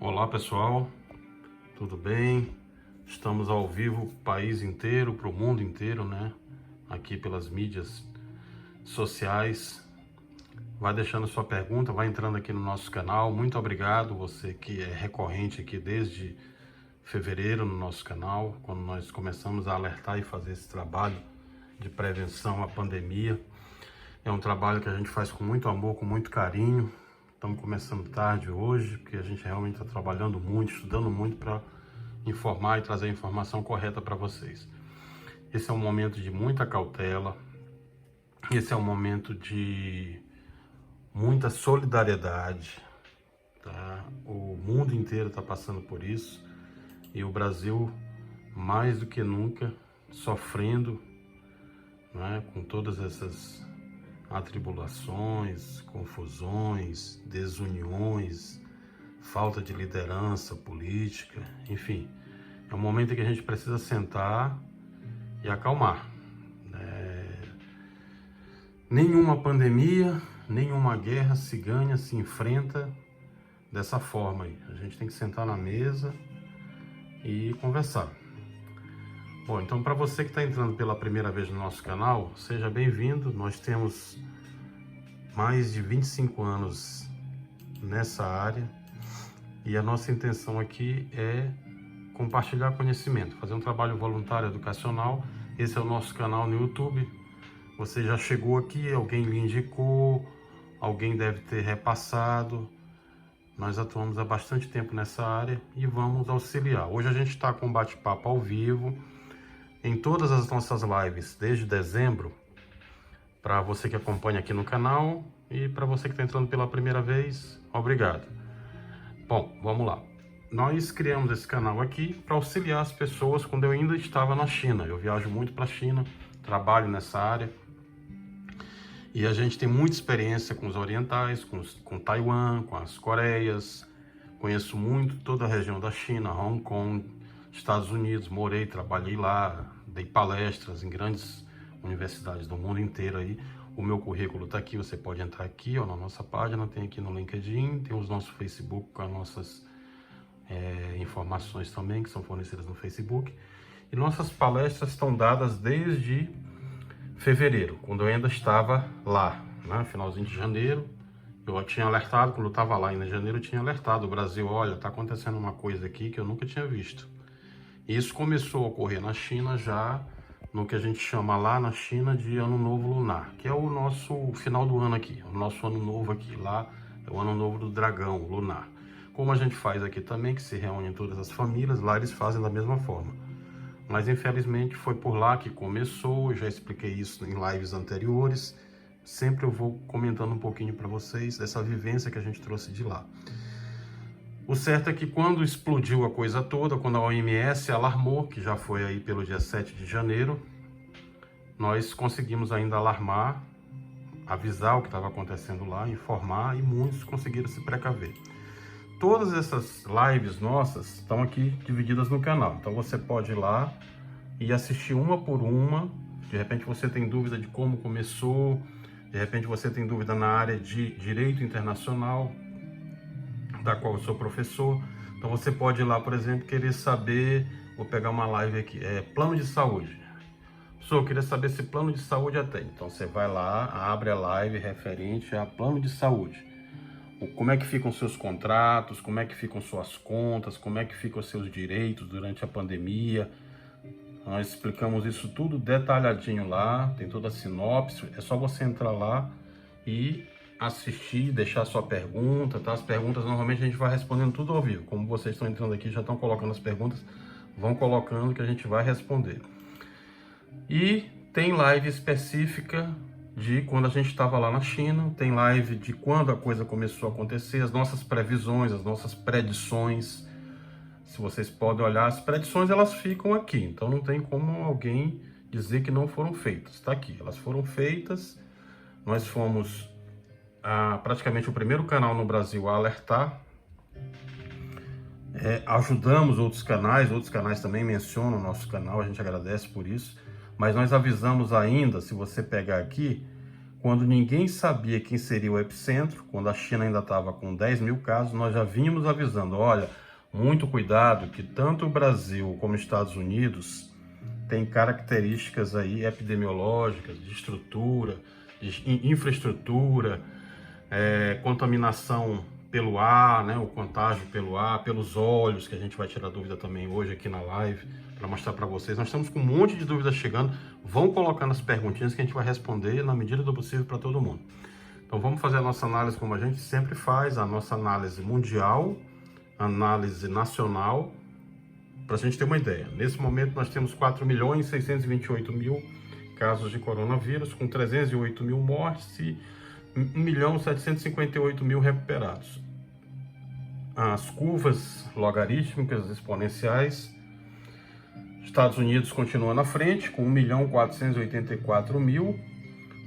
Olá pessoal, tudo bem? Estamos ao vivo para o país inteiro, para o mundo inteiro, né? Aqui pelas mídias sociais. Vai deixando sua pergunta, vai entrando aqui no nosso canal. Muito obrigado, você que é recorrente aqui desde fevereiro no nosso canal, quando nós começamos a alertar e fazer esse trabalho de prevenção à pandemia. É um trabalho que a gente faz com muito amor, com muito carinho. Estamos começando tarde hoje, porque a gente realmente está trabalhando muito, estudando muito para informar e trazer a informação correta para vocês. Esse é um momento de muita cautela, esse é um momento de muita solidariedade, tá? O mundo inteiro está passando por isso e o Brasil, mais do que nunca, sofrendo, né, com todas essas atribulações, confusões, desuniões, falta de liderança política, enfim. É um momento em que a gente precisa sentar e acalmar. Nenhuma pandemia, nenhuma guerra se ganha, se enfrenta dessa forma aí. A gente tem que sentar na mesa e conversar. Bom, então para você que está entrando pela primeira vez no nosso canal, seja bem-vindo. Nós temos mais de 25 anos nessa área e a nossa intenção aqui é compartilhar conhecimento, fazer um trabalho voluntário educacional. Esse é o nosso canal no YouTube. Você já chegou aqui, alguém lhe indicou, alguém deve ter repassado. Nós atuamos há bastante tempo nessa área e vamos auxiliar. Hoje a gente está com um bate-papo ao vivo em todas as nossas lives desde dezembro, para você que acompanha aqui no canal e para você que está entrando pela primeira vez, obrigado. Bom, vamos lá. Nós criamos esse canal aqui para auxiliar as pessoas quando eu ainda estava na China. Eu viajo muito para a China, trabalho nessa área e a gente tem muita experiência com os orientais, com Taiwan, com as Coreias. Conheço muito toda a região da China, Hong Kong, Estados Unidos, morei, trabalhei lá, dei palestras em grandes universidades do mundo inteiro aí. O meu currículo está aqui, você pode entrar aqui ó, na nossa página, tem aqui no LinkedIn, tem os nossos Facebook com as nossas informações também, que são fornecidas no Facebook. E nossas palestras estão dadas desde fevereiro, quando eu ainda estava lá, né? Finalzinho de janeiro. Eu tinha alertado, quando eu estava lá em janeiro, eu tinha alertado o Brasil, olha, está acontecendo uma coisa aqui que eu nunca tinha visto. Isso começou a ocorrer na China já no que a gente chama lá na China de Ano Novo Lunar, que é o nosso final do ano aqui, o nosso Ano Novo aqui. Lá é o Ano Novo do Dragão Lunar. Como a gente faz aqui também, que se reúnem todas as famílias, lá eles fazem da mesma forma. Mas infelizmente foi por lá que começou, eu já expliquei isso em lives anteriores. Sempre eu vou comentando um pouquinho para vocês dessa vivência que a gente trouxe de lá. O certo é que quando explodiu a coisa toda, quando a OMS alarmou, que já foi aí pelo dia 7 de janeiro, nós conseguimos ainda alarmar, avisar o que estava acontecendo lá, informar, e muitos conseguiram se precaver. Todas essas lives nossas estão aqui divididas no canal, então você pode ir lá e assistir uma por uma. De repente você tem dúvida de como começou, de repente você tem dúvida na área de Direito Internacional, da qual eu sou professor. Então você pode ir lá, por exemplo, querer saber, vou pegar uma live aqui, plano de saúde. Eu queria saber se plano de saúde tem. Então você vai lá, abre a live referente a plano de saúde. Como é que ficam seus contratos, como é que ficam suas contas, como é que ficam seus direitos durante a pandemia. Nós explicamos isso tudo detalhadinho lá, tem toda a sinopse. É só você entrar lá e assistir, deixar sua pergunta, tá? As perguntas normalmente a gente vai respondendo tudo ao vivo. Como vocês estão entrando aqui, já estão colocando as perguntas, vão colocando que a gente vai responder. E tem live específica de quando a gente estava lá na China, tem live de quando a coisa começou a acontecer, as nossas previsões, as nossas predições. Se vocês podem olhar, as predições elas ficam aqui, então não tem como alguém dizer que não foram feitas. Está aqui, elas foram feitas. Nós fomos praticamente o primeiro canal no Brasil a alertar. Ajudamos outros canais também mencionam o nosso canal, a gente agradece por isso. Mas nós avisamos ainda, se você pegar aqui, quando ninguém sabia quem seria o epicentro, quando a China ainda estava com 10 mil casos, nós já vínhamos avisando, olha, muito cuidado que tanto o Brasil como os Estados Unidos têm características aí epidemiológicas, de estrutura, de infraestrutura, contaminação pelo ar, né, o contágio pelo ar, pelos olhos, que a gente vai tirar dúvida também hoje aqui na live, para mostrar para vocês. Nós estamos com um monte de dúvidas chegando, vão colocando as perguntinhas que a gente vai responder na medida do possível para todo mundo. Então vamos fazer a nossa análise como a gente sempre faz, a nossa análise mundial, análise nacional, para a gente ter uma ideia. Nesse momento nós temos 4.628.000 casos de coronavírus, com 308.000 mortes e 1.758.000 recuperados. As curvas logarítmicas exponenciais, Estados Unidos continua na frente com 1.484.000,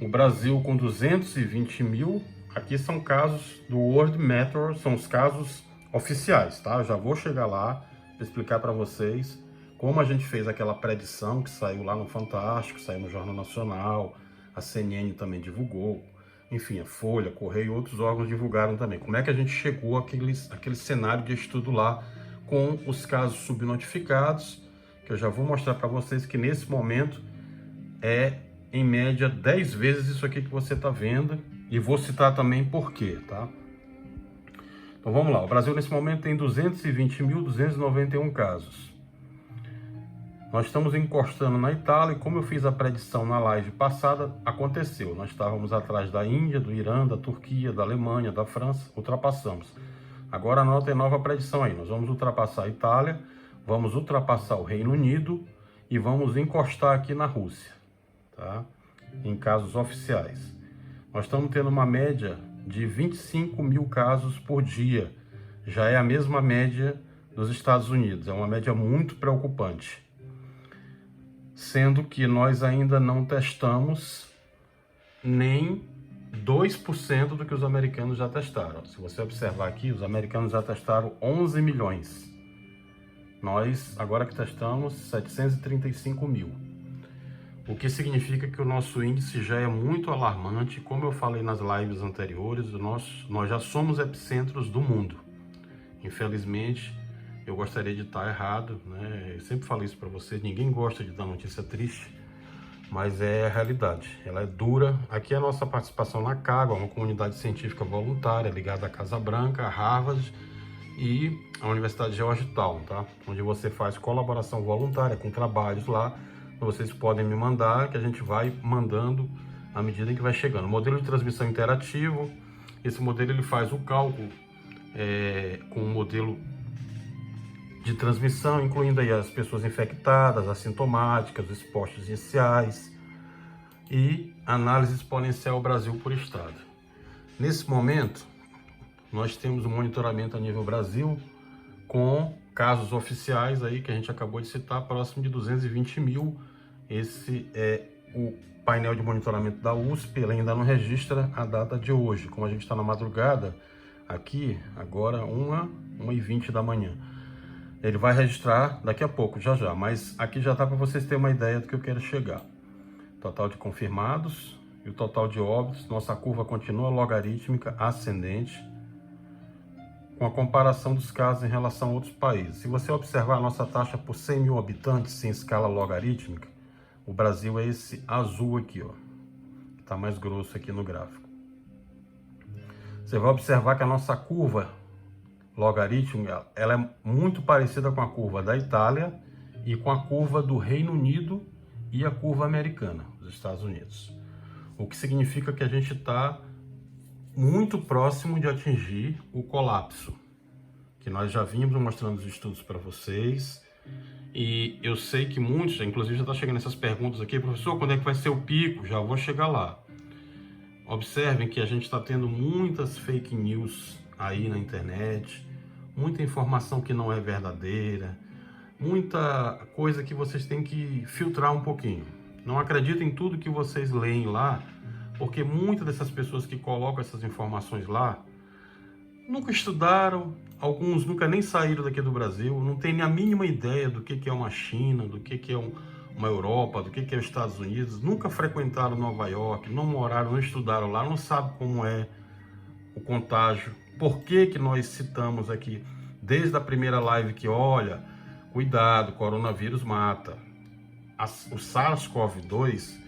o Brasil com 220.000. Aqui são casos do World Metro, são os casos oficiais, tá? Eu já vou chegar lá para explicar para vocês como a gente fez aquela predição que saiu lá no Fantástico, saiu no Jornal Nacional, a CNN também divulgou. Enfim, a Folha, Correio e outros órgãos divulgaram também. Como é que a gente chegou àquele cenário de estudo lá com os casos subnotificados, que eu já vou mostrar para vocês que nesse momento é, em média, 10 vezes isso aqui que você está vendo. E vou citar também por quê, tá? Então vamos lá, o Brasil nesse momento tem 220.291 casos. Nós estamos encostando na Itália e como eu fiz a predição na live passada, aconteceu. Nós estávamos atrás da Índia, do Irã, da Turquia, da Alemanha, da França, ultrapassamos. Agora anotem nova predição aí, nós vamos ultrapassar a Itália, vamos ultrapassar o Reino Unido e vamos encostar aqui na Rússia, tá? Em casos oficiais. Nós estamos tendo uma média de 25.000 casos por dia. Já é a mesma média dos Estados Unidos, é uma média muito preocupante. Sendo que nós ainda não testamos nem 2% do que os americanos já testaram. Se você observar aqui, os americanos já testaram 11 milhões. Nós, agora que testamos, 735.000. O que significa que o nosso índice já é muito alarmante. Como eu falei nas lives anteriores, nós já somos epicentros do mundo. Infelizmente, eu gostaria de estar errado, né? Eu sempre falo isso para vocês, ninguém gosta de dar notícia triste, mas é a realidade, ela é dura. Aqui é a nossa participação na CAGUA, uma comunidade científica voluntária ligada à Casa Branca, a Harvard e a Universidade de Georgetown, tá? Onde você faz colaboração voluntária com trabalhos lá, vocês podem me mandar, que a gente vai mandando à medida em que vai chegando. Modelo de transmissão interativo, esse modelo ele faz o cálculo com um modelo de transmissão, incluindo aí as pessoas infectadas, assintomáticas, os postos iniciais e análise exponencial Brasil por estado. Nesse momento, nós temos um monitoramento a nível Brasil com casos oficiais aí que a gente acabou de citar, próximo de 220.000. Esse é o painel de monitoramento da USP, ele ainda não registra a data de hoje. Como a gente está na madrugada, aqui, agora 1h20 da manhã. Ele vai registrar daqui a pouco, já, mas aqui já está para vocês terem uma ideia do que eu quero chegar. Total de confirmados e o total de óbitos, nossa curva continua logarítmica ascendente, com a comparação dos casos em relação a outros países. Se você observar a nossa taxa por 100 mil habitantes em escala logarítmica, o Brasil é esse azul aqui, ó, que está mais grosso aqui no gráfico. Você vai observar que a nossa curva logarítmica, ela é muito parecida com a curva da Itália e com a curva do Reino Unido e a curva americana, dos Estados Unidos. O que significa que a gente está muito próximo de atingir o colapso, que nós já vimos mostrando os estudos para vocês. E eu sei que muitos, inclusive já está chegando essas perguntas aqui, professor, quando é que vai ser o pico? Já vou chegar lá. Observem que a gente está tendo muitas fake news aí na internet, muita informação que não é verdadeira, muita coisa que vocês têm que filtrar um pouquinho. Não acreditem em tudo que vocês leem lá, porque muitas dessas pessoas que colocam essas informações lá nunca estudaram, alguns nunca nem saíram daqui do Brasil, não tem nem a mínima ideia do que é uma China, do que é uma Europa, do que é os Estados Unidos, nunca frequentaram Nova York, não moraram, não estudaram lá, não sabem como é o contágio. Por que que nós citamos aqui, desde a primeira live, que olha, cuidado, coronavírus mata. O SARS-CoV-2,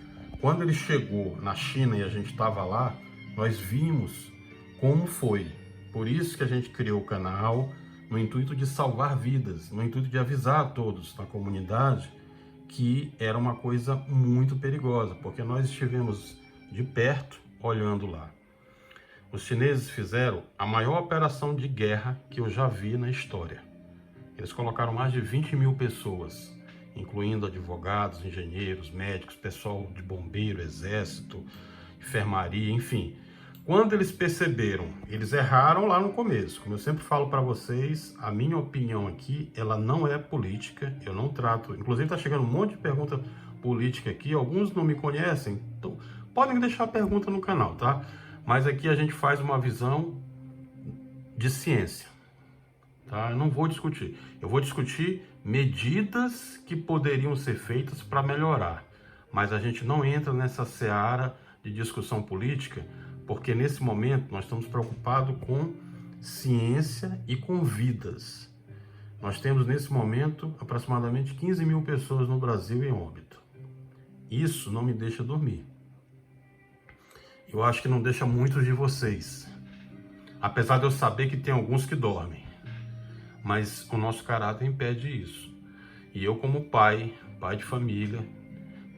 quando ele chegou na China e a gente estava lá, nós vimos como foi. Por isso que a gente criou o canal, no intuito de salvar vidas, no intuito de avisar a todos na comunidade que era uma coisa muito perigosa, porque nós estivemos de perto olhando lá. Os chineses fizeram a maior operação de guerra que eu já vi na história. Eles colocaram mais de 20 mil pessoas, incluindo advogados, engenheiros, médicos, pessoal de bombeiro, exército, enfermaria, enfim. Quando eles perceberam, eles erraram lá no começo. Como eu sempre falo para vocês, a minha opinião aqui, ela não é política, eu não trato. Inclusive está chegando um monte de pergunta política aqui, alguns não me conhecem, então podem deixar a pergunta no canal, tá? Mas aqui a gente faz uma visão de ciência, tá? Eu não vou discutir. Eu vou discutir medidas que poderiam ser feitas para melhorar. Mas a gente não entra nessa seara de discussão política, porque nesse momento nós estamos preocupados com ciência e com vidas. Nós temos nesse momento aproximadamente 15 mil pessoas no Brasil em óbito. Isso não me deixa dormir. Eu acho que não deixa muitos de vocês. Apesar de eu saber que tem alguns que dormem. Mas o nosso caráter impede isso. E eu, como pai de família,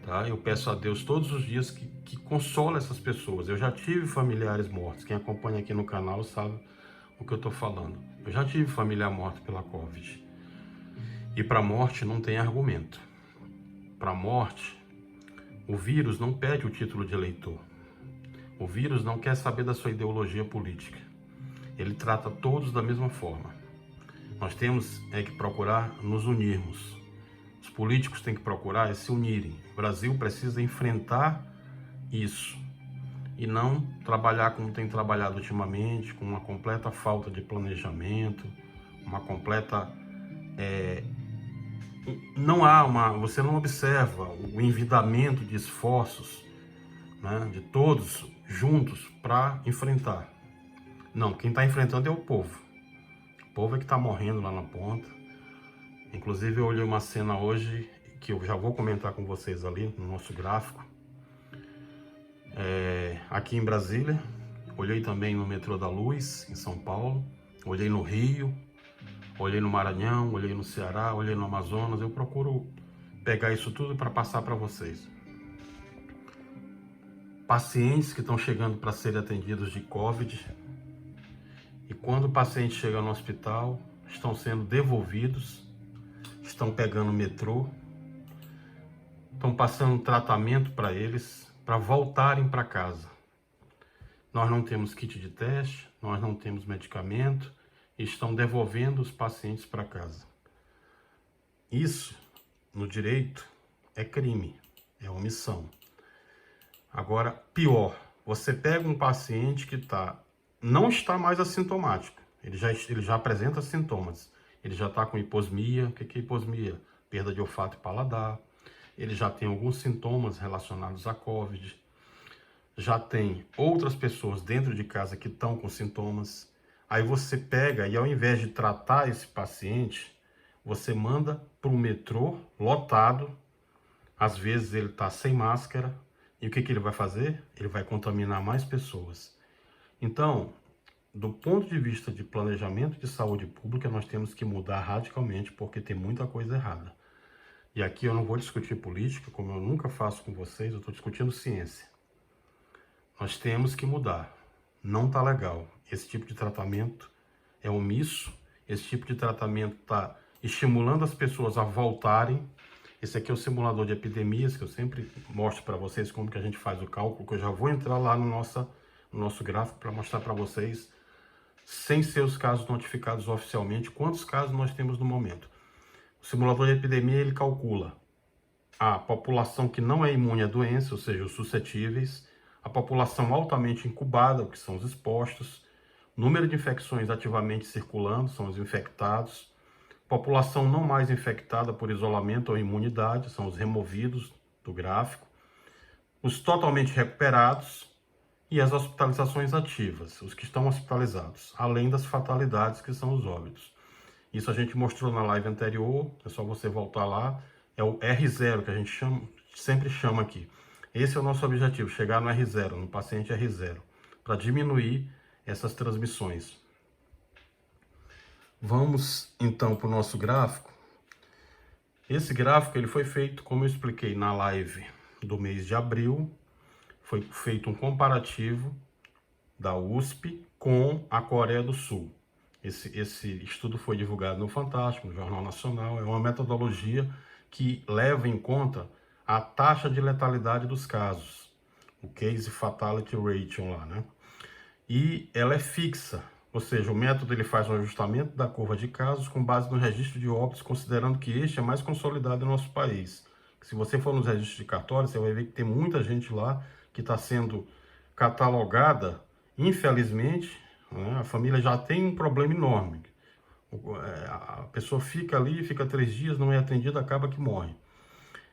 tá? Eu peço a Deus todos os dias que consola essas pessoas. Eu já tive familiares mortos. Quem acompanha aqui no canal sabe o que eu estou falando. Eu já tive familiar morto pela Covid. E para a morte não tem argumento. Para a morte, o vírus não pede o título de eleitor. O vírus não quer saber da sua ideologia política. Ele trata todos da mesma forma. Nós temos que procurar nos unirmos. Os políticos têm que procurar se unirem. O Brasil precisa enfrentar isso e não trabalhar como tem trabalhado ultimamente, com uma completa falta de planejamento, uma completa... Você não observa o envidamento de esforços, né, de todos juntos para enfrentar. Não, quem está enfrentando é o povo. O povo é que está morrendo lá na ponta. Inclusive eu olhei uma cena hoje que eu já vou comentar com vocês ali no nosso gráfico. Aqui em Brasília, olhei também no metrô da Luz, em São Paulo, olhei no Rio, olhei no Maranhão, olhei no Ceará, olhei no Amazonas. Eu procuro pegar isso tudo para passar para vocês. Pacientes que estão chegando para serem atendidos de Covid, e quando o paciente chega no hospital, estão sendo devolvidos, estão pegando metrô, estão passando tratamento para eles, para voltarem para casa. Nós não temos kit de teste, nós não temos medicamento, e estão devolvendo os pacientes para casa. Isso, no direito, é crime, é omissão. Agora, pior, você pega um paciente que não está mais assintomático, ele já apresenta sintomas, ele já está com hiposmia. O que é hiposmia? Perda de olfato e paladar, ele já tem alguns sintomas relacionados à Covid, já tem outras pessoas dentro de casa que estão com sintomas. Aí você pega e ao invés de tratar esse paciente, você manda para o metrô lotado, às vezes ele está sem máscara, e o que ele vai fazer? Ele vai contaminar mais pessoas. Então, do ponto de vista de planejamento de saúde pública, nós temos que mudar radicalmente, porque tem muita coisa errada. E aqui eu não vou discutir política, como eu nunca faço com vocês, eu estou discutindo ciência. Nós temos que mudar. Não está legal. Esse tipo de tratamento é omisso, esse tipo de tratamento está estimulando as pessoas a voltarem. Esse aqui é o simulador de epidemias, que eu sempre mostro para vocês como que a gente faz o cálculo, que eu já vou entrar lá no nosso gráfico para mostrar para vocês, sem ser os casos notificados oficialmente, quantos casos nós temos no momento. O simulador de epidemia, ele calcula a população que não é imune à doença, ou seja, os suscetíveis, a população altamente incubada, que são os expostos, número de infecções ativamente circulando, são os infectados, População não mais infectada por isolamento ou imunidade, são os removidos do gráfico. Os totalmente recuperados e as hospitalizações ativas, os que estão hospitalizados, além das fatalidades, que são os óbitos. Isso a gente mostrou na live anterior, é só você voltar lá. É o R0 que a gente sempre chama aqui. Esse é o nosso objetivo, chegar no R0, no paciente R0, para diminuir essas transmissões. Vamos então para o nosso gráfico. Esse gráfico ele foi feito, como eu expliquei na live do mês de abril, foi feito um comparativo da USP com a Coreia do Sul. Esse estudo foi divulgado no Fantástico, no Jornal Nacional. É uma metodologia que leva em conta a taxa de letalidade dos casos, o Case Fatality Ratio lá, né? E ela é fixa, ou seja, o método ele faz um ajustamento da curva de casos com base no registro de óbitos, considerando que este é mais consolidado no nosso país. Se você for nos registros de cartório, você vai ver que tem muita gente lá que está sendo catalogada, infelizmente, né? A família já tem um problema enorme. A pessoa fica ali, fica 3 dias, não é atendida, acaba que morre.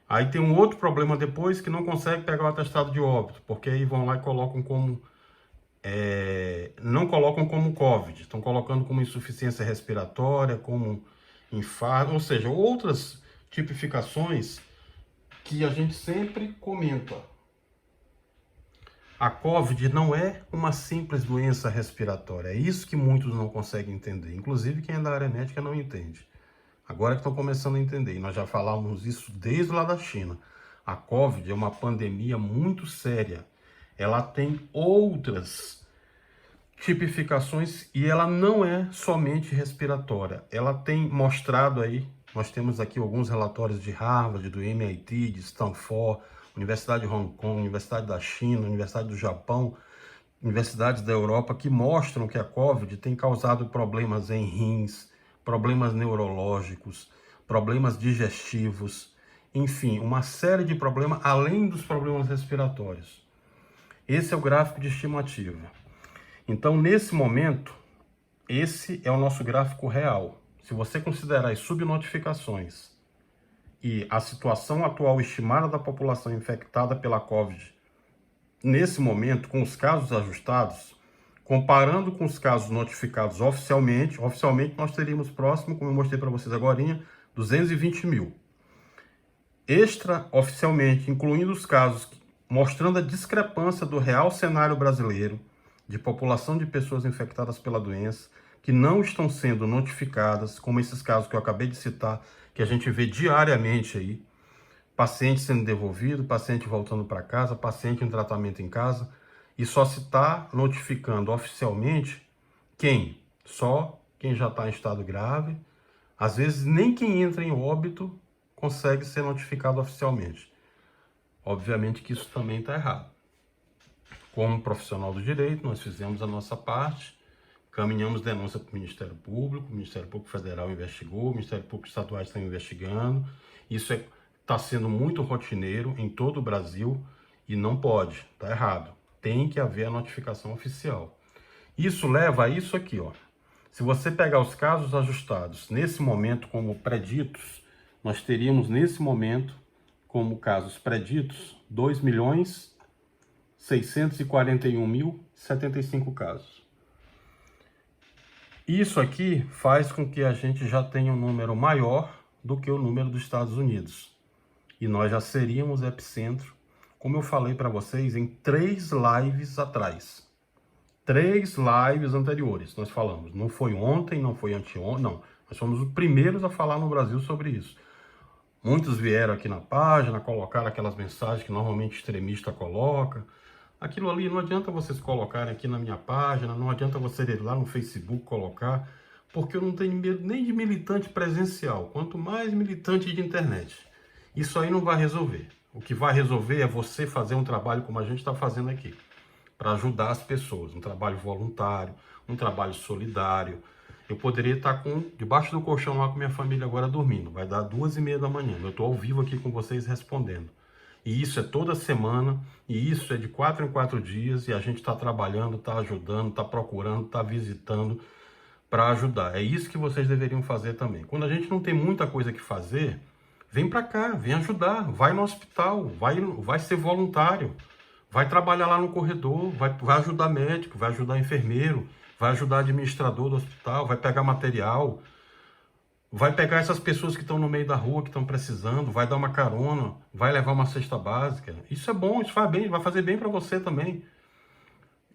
Aí tem um outro problema depois, que não consegue pegar o atestado de óbito, porque aí vão lá e colocam como... não colocam como COVID, estão colocando como insuficiência respiratória, como infarto, ou seja, outras tipificações que a gente sempre comenta. A COVID não é uma simples doença respiratória, é isso que muitos não conseguem entender, inclusive quem é da área médica não entende. Agora que estão começando a entender, e nós já falamos isso desde lá da China. A COVID é uma pandemia muito séria, ela tem outras tipificações e ela não é somente respiratória. Ela tem mostrado aí, nós temos aqui alguns relatórios de Harvard, do MIT, de Stanford, Universidade de Hong Kong, Universidade da China, Universidade do Japão, universidades da Europa, que mostram que a COVID tem causado problemas em rins, problemas neurológicos, problemas digestivos, enfim, uma série de problemas além dos problemas respiratórios. Esse é o gráfico de estimativa. Então, nesse momento, esse é o nosso gráfico real. Se você considerar as subnotificações e a situação atual estimada da população infectada pela COVID, nesse momento, com os casos ajustados, comparando com os casos notificados oficialmente nós teríamos próximo, como eu mostrei para vocês agora, 220 mil. Extraoficialmente, incluindo os casos mostrando a discrepância do real cenário brasileiro de população de pessoas infectadas pela doença, que não estão sendo notificadas, como esses casos que eu acabei de citar, que a gente vê diariamente aí, paciente sendo devolvido, paciente voltando para casa, paciente em tratamento em casa, e só se está notificando oficialmente quem? Só quem já está em estado grave. Às vezes nem quem entra em óbito consegue ser notificado oficialmente. Obviamente que isso também está errado. Como profissional do direito, nós fizemos a nossa parte, caminhamos denúncia para o Ministério Público Federal investigou, o Ministério Público Estadual está investigando. Isso está sendo muito rotineiro em todo o Brasil e não pode, está errado. Tem que haver a notificação oficial. Isso leva a isso aqui, ó. Se você pegar os casos ajustados nesse momento como preditos, nós teríamos nesse momento como casos preditos 2.641.075 casos. Isso aqui faz com que a gente já tenha um número maior do que o número dos Estados Unidos. E nós já seríamos epicentro, como eu falei para vocês em 3 lives atrás. 3 lives anteriores nós falamos. Não foi ontem, não foi anteontem, não. Nós fomos os primeiros a falar no Brasil sobre isso. Muitos vieram aqui na página, colocaram aquelas mensagens que normalmente extremista coloca. Aquilo ali não adianta vocês colocarem aqui na minha página, não adianta você ir lá no Facebook colocar, porque eu não tenho medo nem de militante presencial, quanto mais militante de internet. Isso aí não vai resolver. O que vai resolver é você fazer um trabalho como a gente está fazendo aqui, para ajudar as pessoas, um trabalho voluntário, um trabalho solidário. Eu poderia estar debaixo do colchão lá com minha família agora dormindo, vai dar 2h30 da manhã, eu estou ao vivo aqui com vocês respondendo. E isso é toda semana, e isso é de 4 em 4 dias, e a gente está trabalhando, está ajudando, está procurando, está visitando, para ajudar. É isso que vocês deveriam fazer também. Quando a gente não tem muita coisa que fazer, vem para cá, vem ajudar, vai no hospital, vai ser voluntário, vai trabalhar lá no corredor, vai ajudar médico, vai ajudar enfermeiro, vai ajudar administrador do hospital, vai pegar material, vai pegar essas pessoas que estão no meio da rua, que estão precisando, vai dar uma carona, vai levar uma cesta básica. Isso é bom, isso faz bem, vai fazer bem para você também.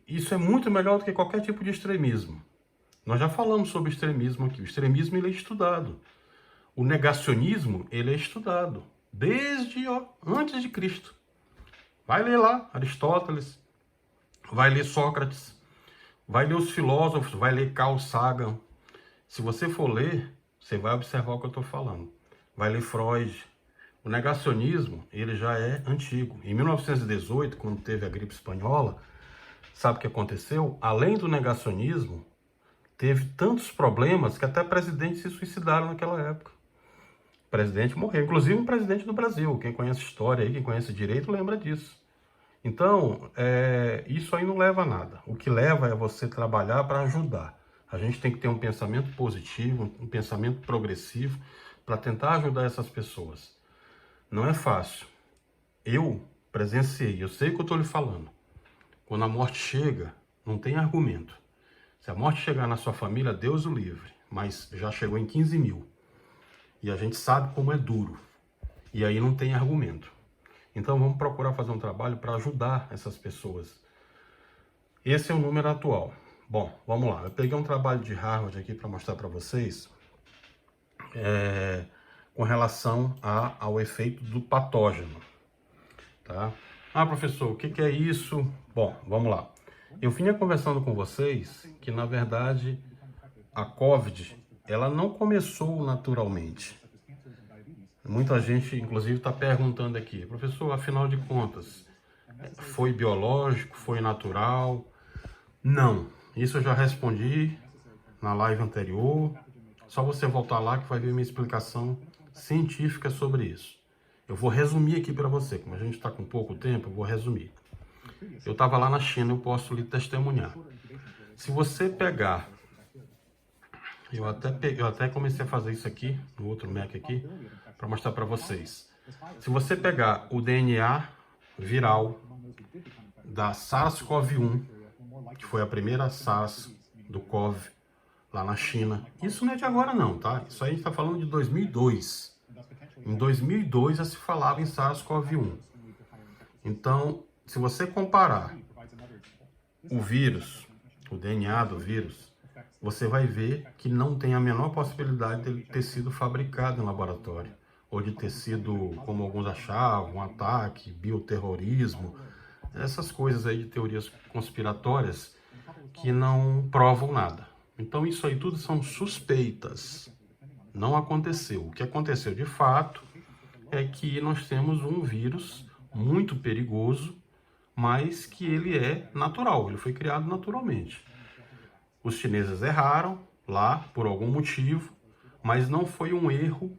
Isso é muito melhor do que qualquer tipo de extremismo. Nós já falamos sobre extremismo aqui. O extremismo ele é estudado. O negacionismo ele é estudado desde antes de Cristo. Vai ler lá Aristóteles, vai ler Sócrates, vai ler os filósofos, vai ler Carl Sagan. Se você for ler, você vai observar o que eu estou falando. Vai ler Freud. O negacionismo ele já é antigo. Em 1918, quando teve a gripe espanhola, sabe o que aconteceu? Além do negacionismo, teve tantos problemas que até presidentes se suicidaram naquela época. O presidente morreu, inclusive um presidente do Brasil. Quem conhece história aí, quem conhece direito, lembra disso. Então, isso aí não leva a nada. O que leva é você trabalhar para ajudar. A gente tem que ter um pensamento positivo, um pensamento progressivo para tentar ajudar essas pessoas. Não é fácil. Eu presenciei, eu sei o que eu estou lhe falando. Quando a morte chega, não tem argumento. Se a morte chegar na sua família, Deus o livre. Mas já chegou em 15 mil. E a gente sabe como é duro. E aí não tem argumento. Então vamos procurar fazer um trabalho para ajudar essas pessoas. Esse é o número atual. Bom, vamos lá. Eu peguei um trabalho de Harvard aqui para mostrar para vocês. Com relação ao efeito do patógeno. Tá? Ah, professor, o que é isso? Bom, vamos lá. Eu vinha conversando com vocês que, na verdade, a COVID, ela não começou naturalmente. Muita gente, inclusive, está perguntando aqui, professor, afinal de contas, foi biológico, foi natural? Não, isso eu já respondi na live anterior. Só você voltar lá que vai ver minha explicação científica sobre isso. Eu vou resumir aqui para você, como a gente está com pouco tempo, eu vou resumir. Eu estava lá na China, eu posso lhe testemunhar. Se você pegar, eu até comecei a fazer isso aqui, no outro Mac aqui, para mostrar para vocês. Se você pegar o DNA viral da SARS-CoV-1, que foi a primeira SARS do CoV lá na China, isso não é de agora não, tá? Isso aí a gente está falando de 2002. Em 2002 já se falava em SARS-CoV-1. Então, se você comparar o vírus, o DNA do vírus, você vai ver que não tem a menor possibilidade de ele ter sido fabricado em laboratório, ou de ter sido, como alguns achavam, um ataque, bioterrorismo, essas coisas aí de teorias conspiratórias que não provam nada. Então isso aí tudo são suspeitas. Não aconteceu. O que aconteceu de fato é que nós temos um vírus muito perigoso, mas que ele é natural, ele foi criado naturalmente. Os chineses erraram lá por algum motivo, mas não foi um erro,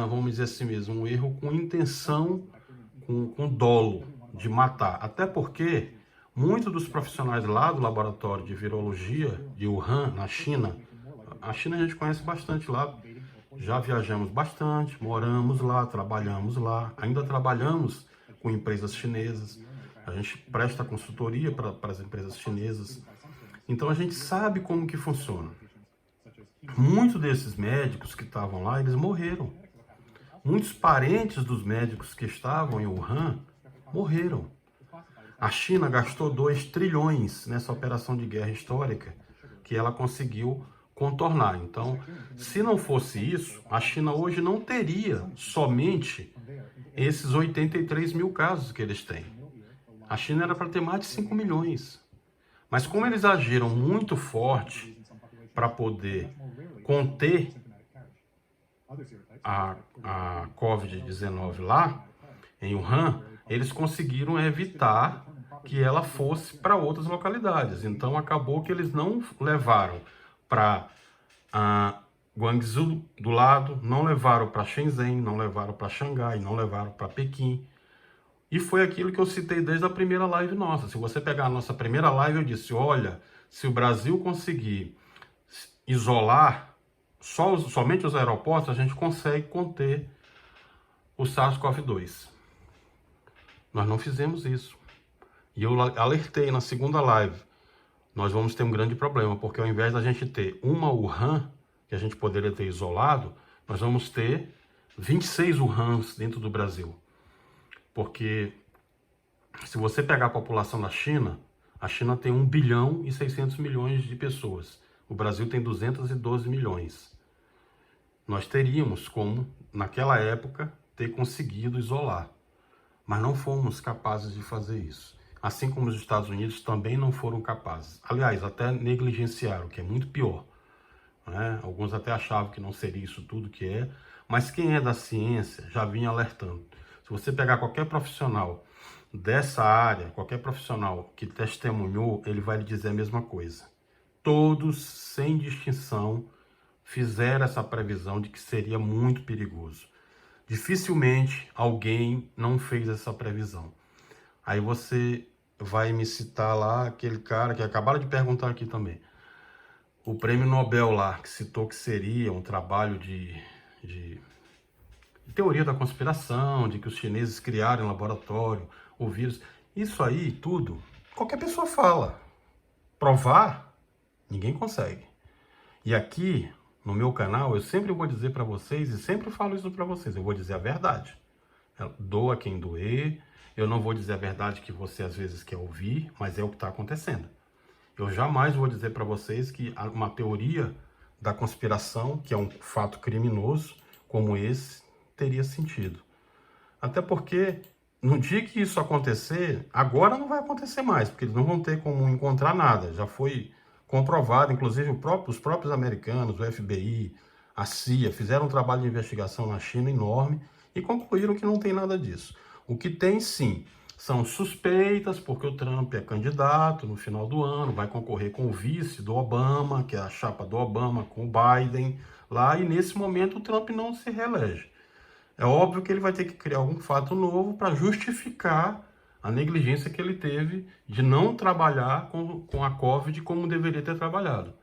vamos dizer assim mesmo, um erro com intenção, com dolo de matar. Até porque muitos dos profissionais lá do laboratório de virologia de Wuhan, na China, a China a gente conhece bastante lá, já viajamos bastante, moramos lá, trabalhamos lá, ainda trabalhamos com empresas chinesas, a gente presta consultoria para as empresas chinesas, então a gente sabe como que funciona. Muitos desses médicos que estavam lá, eles morreram. Muitos parentes dos médicos que estavam em Wuhan morreram. A China gastou 2 trilhões nessa operação de guerra histórica que ela conseguiu contornar. Então, se não fosse isso, a China hoje não teria somente esses 83 mil casos que eles têm. A China era para ter mais de 5 milhões. Mas como eles agiram muito forte para poder conter a Covid-19 lá, em Wuhan, eles conseguiram evitar que ela fosse para outras localidades. Então, acabou que eles não levaram para Guangzhou do lado, não levaram para Shenzhen, não levaram para Xangai, não levaram para Pequim. E foi aquilo que eu citei desde a primeira live nossa. Se você pegar a nossa primeira live, eu disse, olha, se o Brasil conseguir isolar somente os aeroportos, a gente consegue conter o SARS-CoV-2. Nós não fizemos isso. E eu alertei na segunda live, nós vamos ter um grande problema, porque ao invés da gente ter uma Wuhan, que a gente poderia ter isolado, nós vamos ter 26 Wuhans dentro do Brasil. Porque se você pegar a população da China, a China tem 1 bilhão e 600 milhões de pessoas. O Brasil tem 212 milhões. Nós teríamos como, naquela época, ter conseguido isolar. Mas não fomos capazes de fazer isso. Assim como os Estados Unidos também não foram capazes. Aliás, até negligenciaram, que é muito pior. Né? Alguns até achavam que não seria isso tudo que é. Mas quem é da ciência já vinha alertando. Se você pegar qualquer profissional dessa área, qualquer profissional que testemunhou, ele vai lhe dizer a mesma coisa. Todos, sem distinção, fizeram essa previsão de que seria muito perigoso. Dificilmente alguém não fez essa previsão. Aí você vai me citar lá aquele cara que acabaram de perguntar aqui também. O prêmio Nobel lá, que citou que seria um trabalho de teoria da conspiração, de que os chineses criaram em laboratório o vírus. Isso aí tudo, qualquer pessoa fala. Provar, ninguém consegue. E aqui, no meu canal, eu sempre vou dizer para vocês, e sempre falo isso para vocês, eu vou dizer a verdade. Doa quem doer, eu não vou dizer a verdade que você às vezes quer ouvir, mas é o que está acontecendo. Eu jamais vou dizer para vocês que uma teoria da conspiração, que é um fato criminoso como esse, teria sentido. Até porque, no dia que isso acontecer, agora não vai acontecer mais, porque eles não vão ter como encontrar nada. Já foi comprovado, inclusive os próprios americanos, o FBI, a CIA, fizeram um trabalho de investigação na China enorme e concluíram que não tem nada disso. O que tem, sim, são suspeitas, porque o Trump é candidato no final do ano, vai concorrer com o vice do Obama, que é a chapa do Obama com o Biden lá, e nesse momento o Trump não se reelege. É óbvio que ele vai ter que criar algum fato novo para justificar a negligência que ele teve de não trabalhar com a Covid como deveria ter trabalhado.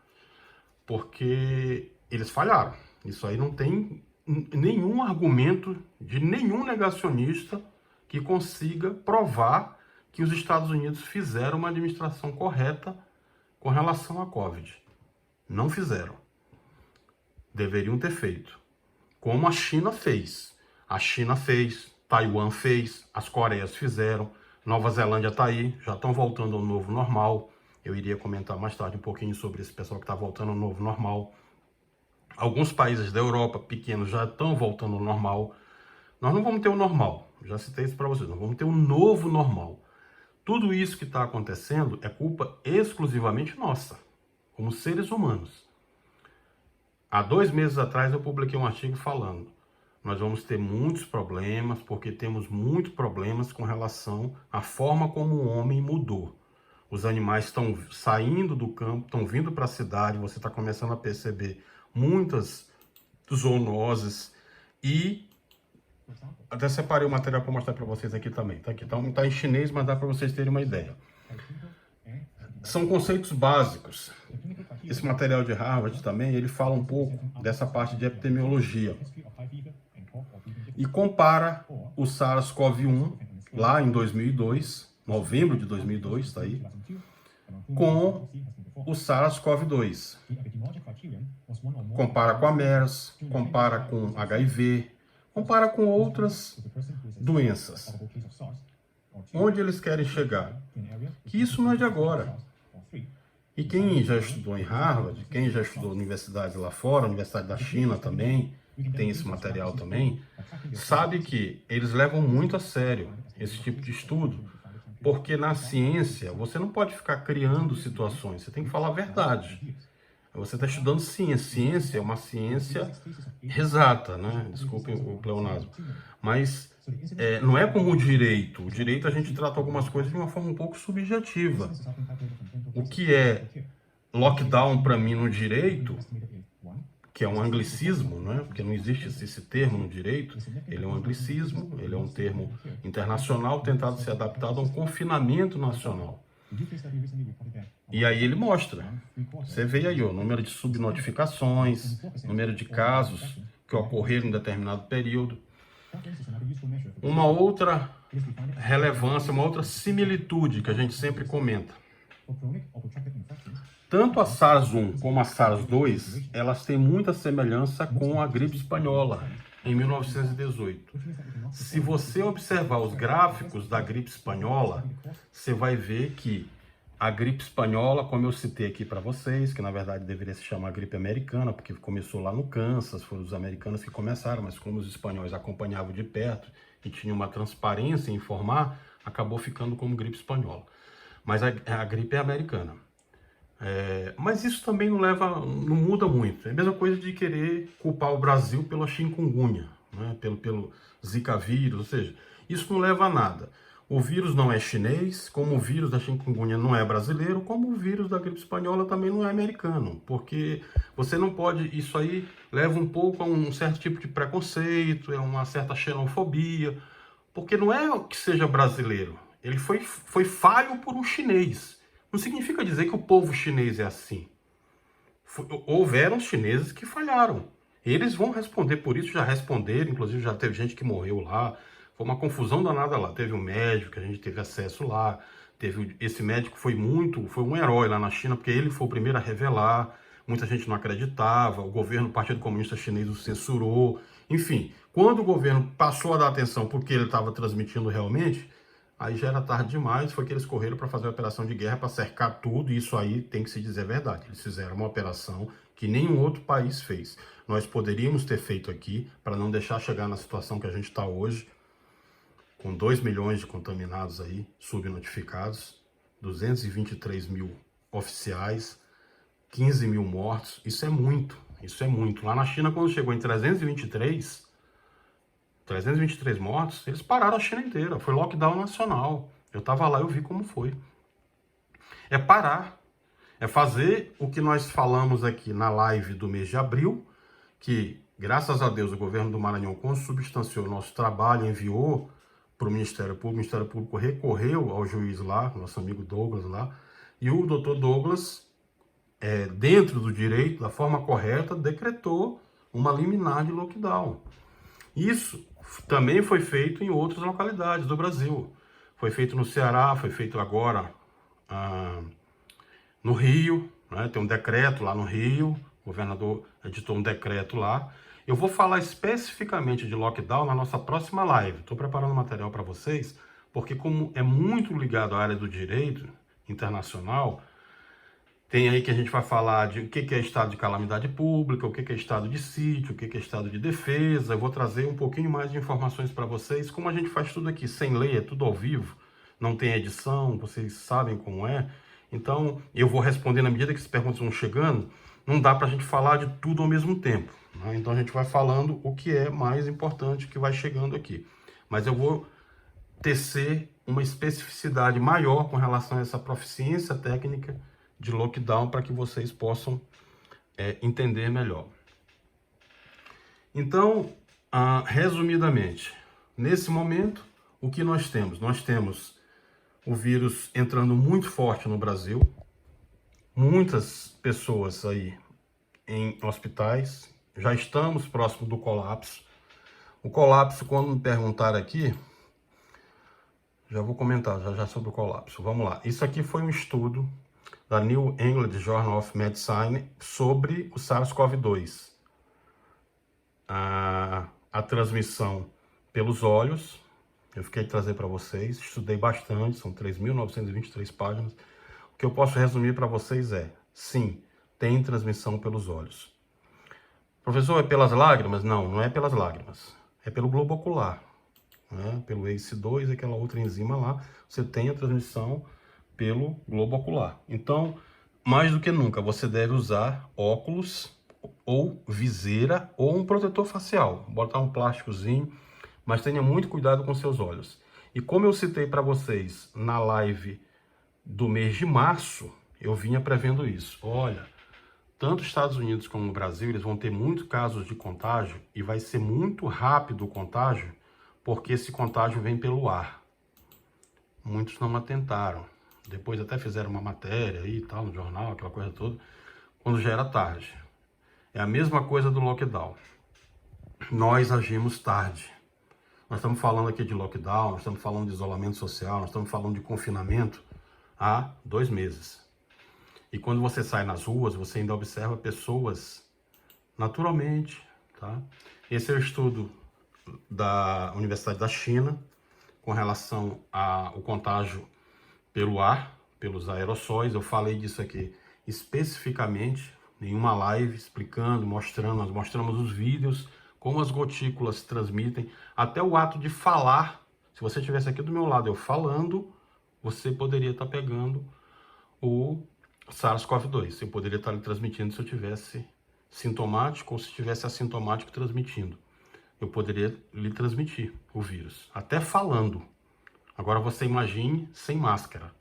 Porque eles falharam. Isso aí não tem nenhum argumento de nenhum negacionista que consiga provar que os Estados Unidos fizeram uma administração correta com relação à Covid. Não fizeram. Deveriam ter feito. Como a China fez. A China fez, Taiwan fez, as Coreias fizeram, Nova Zelândia está aí, já estão voltando ao novo normal. Eu iria comentar mais tarde um pouquinho sobre esse pessoal que está voltando ao novo normal. Alguns países da Europa pequenos já estão voltando ao normal. Nós não vamos ter o normal, já citei isso para vocês, nós vamos ter o novo normal. Tudo isso que está acontecendo é culpa exclusivamente nossa, como seres humanos. Há 2 meses atrás eu publiquei um artigo falando, nós vamos ter muitos problemas, porque temos muitos problemas com relação à forma como o homem mudou. Os animais estão saindo do campo, estão vindo para a cidade, você está começando a perceber muitas zoonoses e até separei o material para mostrar para vocês aqui também. Tá aqui, tá em chinês, mas dá para vocês terem uma ideia. São conceitos básicos. Esse material de Harvard também, ele fala um pouco dessa parte de epidemiologia. E compara o SARS-CoV-1, lá em 2002, novembro de 2002, está aí, com o SARS-CoV-2. Compara com a MERS, compara com HIV, compara com outras doenças. Onde eles querem chegar? Que isso não é de agora. E quem já estudou em Harvard, quem já estudou na universidade lá fora, Universidade da China também, que tem esse material também, sabe que eles levam muito a sério esse tipo de estudo, porque na ciência você não pode ficar criando situações, você tem que falar a verdade. Você está estudando ciência. Ciência é uma ciência exata, né? Desculpem o pleonasmo. Mas não é como o direito. O direito a gente trata algumas coisas de uma forma um pouco subjetiva. O que é lockdown para mim no direito, que é um anglicismo, né? Porque não existe esse termo no direito, ele é um anglicismo, ele é um termo internacional tentado ser adaptado a um confinamento nacional. E aí ele mostra. Você vê aí o número de subnotificações, número de casos que ocorreram em determinado período. Uma outra relevância, uma outra similitude que a gente sempre comenta. Tanto a SARS-1 como a SARS-2, elas têm muita semelhança com a gripe espanhola, em 1918. Se você observar os gráficos da gripe espanhola, você vai ver que a gripe espanhola, como eu citei aqui para vocês, que na verdade deveria se chamar gripe americana, porque começou lá no Kansas, foram os americanos que começaram, mas como os espanhóis acompanhavam de perto e tinham uma transparência em informar, acabou ficando como gripe espanhola. Mas a gripe é americana. Mas isso também não muda muito. É a mesma coisa de querer culpar o Brasil pela chikungunya, né? pelo Zika vírus, ou seja, isso não leva a nada. O vírus não é chinês, como o vírus da chikungunya não é brasileiro, como o vírus da gripe espanhola também não é americano, porque você não pode, isso aí leva um pouco a um certo tipo de preconceito, é uma certa xenofobia, porque não é que seja brasileiro, ele foi falho por um chinês. Não significa dizer que o povo chinês é assim. Houveram chineses que falharam. Eles vão responder por isso, já responderam, inclusive já teve gente que morreu lá. Foi uma confusão danada lá. Teve um médico que a gente teve acesso lá. Esse médico foi um herói lá na China, porque ele foi o primeiro a revelar. Muita gente não acreditava. O governo, o Partido Comunista Chinês o censurou. Enfim, quando o governo passou a dar atenção porque ele estava transmitindo realmente, aí já era tarde demais, foi que eles correram para fazer a operação de guerra, para cercar tudo, e isso aí tem que se dizer a verdade. Eles fizeram uma operação que nenhum outro país fez. Nós poderíamos ter feito aqui, para não deixar chegar na situação que a gente está hoje, com 2 milhões de contaminados aí, subnotificados, 223 mil oficiais, 15 mil mortos. Isso é muito, isso é muito. Lá na China, quando chegou em 323 mortos, eles pararam a China inteira. Foi lockdown nacional. Eu estava lá, eu vi como foi. É parar. É fazer o que nós falamos aqui na live do mês de abril, que, graças a Deus, o governo do Maranhão consubstanciou o nosso trabalho, enviou para o Ministério Público recorreu ao juiz lá, nosso amigo Douglas lá, e o doutor Douglas, dentro do direito, da forma correta, decretou uma liminar de lockdown. Isso também foi feito em outras localidades do Brasil. Foi feito no Ceará, foi feito agora no Rio, né? Tem um decreto lá no Rio, o governador editou um decreto lá. Eu vou falar especificamente de lockdown na nossa próxima live. Estou preparando material para vocês, porque como é muito ligado à área do direito internacional, tem aí que a gente vai falar de o que é estado de calamidade pública, o que é estado de sítio, o que é estado de defesa. Eu vou trazer um pouquinho mais de informações para vocês. Como a gente faz tudo aqui sem lei, é tudo ao vivo, não tem edição, vocês sabem como é. Então, eu vou respondendo à medida que as perguntas vão chegando. Não dá para a gente falar de tudo ao mesmo tempo, né? Então, a gente vai falando o que é mais importante que vai chegando aqui. Mas eu vou tecer uma especificidade maior com relação a essa proficiência técnica de lockdown para que vocês possam entender melhor. Então, resumidamente, nesse momento, o que nós temos? Nós temos o vírus entrando muito forte no Brasil, muitas pessoas aí em hospitais, já estamos próximo do colapso. O colapso, quando me perguntaram aqui, já vou comentar já sobre o colapso. Vamos lá. Isso aqui foi um estudo da New England Journal of Medicine sobre o SARS-CoV-2. A transmissão pelos olhos, eu fiquei de trazer para vocês, estudei bastante, são 3.923 páginas. O que eu posso resumir para vocês é, sim, tem transmissão pelos olhos. Professor, é pelas lágrimas? Não, não é pelas lágrimas, é pelo globo ocular, né? Pelo ACE2, aquela outra enzima lá, você tem a transmissão pelo globo ocular. Então, mais do que nunca, você deve usar óculos ou viseira ou um protetor facial. Botar um plásticozinho, mas tenha muito cuidado com seus olhos. E como eu citei para vocês na live do mês de março, eu vinha prevendo isso. Olha, tanto os Estados Unidos como o Brasil, eles vão ter muitos casos de contágio e vai ser muito rápido o contágio, porque esse contágio vem pelo ar. Muitos não atentaram, depois até fizeram uma matéria aí e tal, no jornal, aquela coisa toda, quando já era tarde. É a mesma coisa do lockdown. Nós agimos tarde. Nós estamos falando aqui de lockdown, nós estamos falando de isolamento social, nós estamos falando de confinamento há 2 meses. E quando você sai nas ruas, você ainda observa pessoas naturalmente, tá? Esse é o estudo da Universidade da China com relação ao contágio pelo ar, pelos aerossóis. Eu falei disso aqui especificamente em uma live explicando, mostrando, nós mostramos os vídeos, como as gotículas transmitem, até o ato de falar. Se você estivesse aqui do meu lado, eu falando, você poderia estar pegando o SARS-CoV-2. Eu poderia estar lhe transmitindo se eu tivesse sintomático ou se tivesse assintomático transmitindo. Eu poderia lhe transmitir o vírus, até falando. Agora você imagine sem máscara.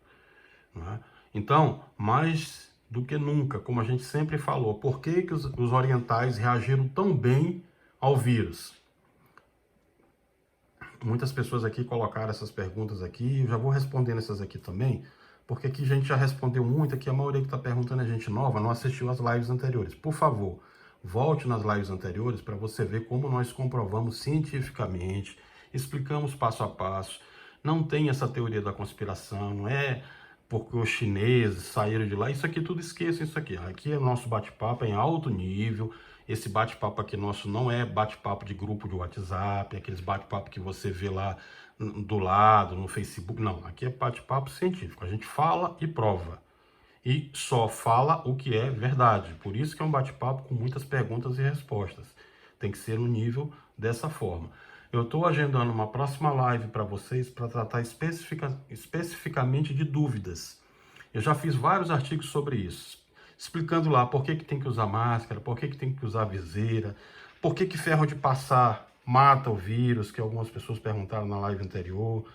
Não é? Então, mais do que nunca, como a gente sempre falou, por que os orientais reagiram tão bem ao vírus? Muitas pessoas aqui colocaram essas perguntas aqui, eu já vou respondendo essas aqui também, porque aqui a gente já respondeu muito, aqui a maioria que está perguntando é gente nova, não assistiu às lives anteriores. Por favor, volte nas lives anteriores para você ver como nós comprovamos cientificamente, explicamos passo a passo. Não tem essa teoria da conspiração, não é porque os chineses saíram de lá, isso aqui tudo esqueçam isso aqui. Aqui é o nosso bate-papo em alto nível. Esse bate-papo aqui nosso não é bate-papo de grupo de WhatsApp, aqueles bate-papo que você vê lá do lado, no Facebook. Não, aqui é bate-papo científico. A gente fala e prova. E só fala o que é verdade. Por isso que é um bate-papo com muitas perguntas e respostas. Tem que ser no nível dessa forma. Eu estou agendando uma próxima live para vocês para tratar especificamente de dúvidas. Eu já fiz vários artigos sobre isso, explicando lá por que tem que usar máscara, por que tem que usar viseira, por que ferro de passar mata o vírus, que algumas pessoas perguntaram na live anterior.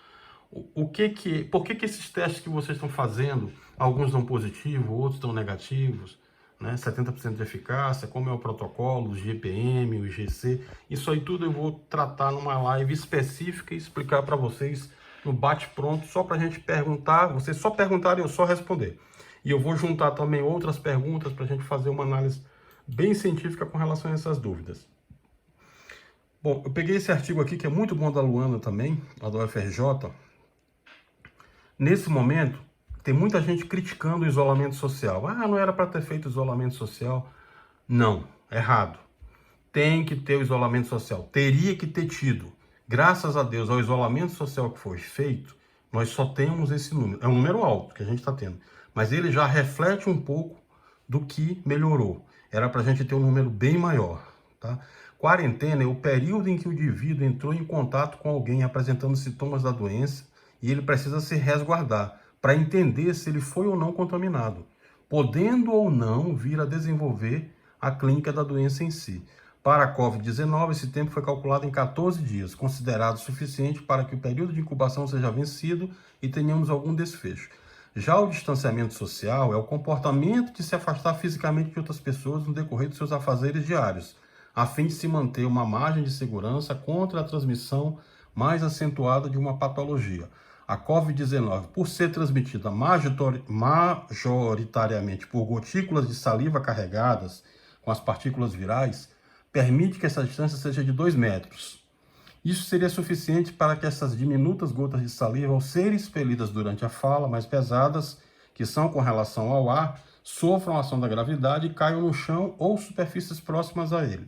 Por que esses testes que vocês estão fazendo, alguns dão positivo, outros dão negativos, né? 70% de eficácia, como é o protocolo, o GPM, o IgC, isso aí tudo eu vou tratar numa live específica e explicar para vocês no bate-pronto, só para a gente perguntar, vocês só perguntarem e eu só responder. E eu vou juntar também outras perguntas para a gente fazer uma análise bem científica com relação a essas dúvidas. Bom, eu peguei esse artigo aqui que é muito bom da Luana também, lá do UFRJ. Nesse momento, tem muita gente criticando o isolamento social. Ah, não era para ter feito isolamento social. Não, errado. Tem que ter o isolamento social. Teria que ter tido. Graças a Deus, ao isolamento social que foi feito, nós só temos esse número. É um número alto que a gente está tendo. Mas ele já reflete um pouco do que melhorou. Era para a gente ter um número bem maior. Tá? Quarentena é o período em que o indivíduo entrou em contato com alguém apresentando sintomas da doença e ele precisa se resguardar para entender se ele foi ou não contaminado, podendo ou não vir a desenvolver a clínica da doença em si. Para a Covid-19, esse tempo foi calculado em 14 dias, considerado suficiente para que o período de incubação seja vencido e tenhamos algum desfecho. Já o distanciamento social é o comportamento de se afastar fisicamente de outras pessoas no decorrer dos seus afazeres diários, a fim de se manter uma margem de segurança contra a transmissão mais acentuada de uma patologia. A Covid-19, por ser transmitida majoritariamente por gotículas de saliva carregadas com as partículas virais, permite que essa distância seja de 2 metros. Isso seria suficiente para que essas diminutas gotas de saliva, ao serem expelidas durante a fala, mais pesadas, que são com relação ao ar, sofram a ação da gravidade e caiam no chão ou superfícies próximas a ele.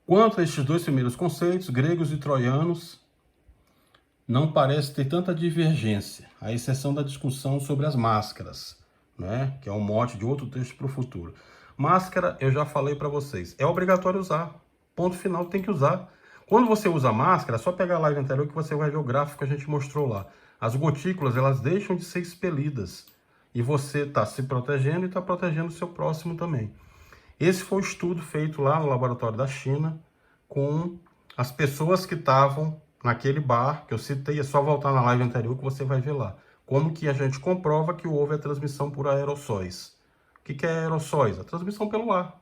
Quanto a estes 2 primeiros conceitos, gregos e troianos, não parece ter tanta divergência, à exceção da discussão sobre as máscaras, né? Que é um mote de outro texto para o futuro. Máscara, eu já falei para vocês, é obrigatório usar. Ponto final, tem que usar. Quando você usa máscara, é só pegar a live anterior que você vai ver o gráfico que a gente mostrou lá. As gotículas, elas deixam de ser expelidas. E você está se protegendo e está protegendo o seu próximo também. Esse foi o estudo feito lá no laboratório da China com as pessoas que estavam naquele bar que eu citei. É só voltar na live anterior que você vai ver lá. Como que a gente comprova que houve a transmissão por aerossóis. O que é aerossóis? A transmissão pelo ar.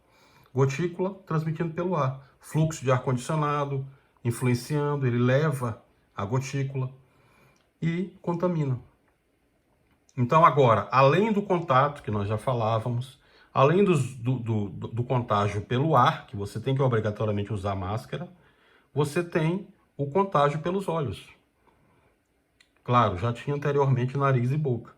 Gotícula transmitindo pelo ar. Fluxo de ar-condicionado influenciando, ele leva a gotícula e contamina. Então agora, além do contato que nós já falávamos, além do contágio pelo ar, que você tem que obrigatoriamente usar máscara, você tem o contágio pelos olhos. Claro, já tinha anteriormente nariz e boca,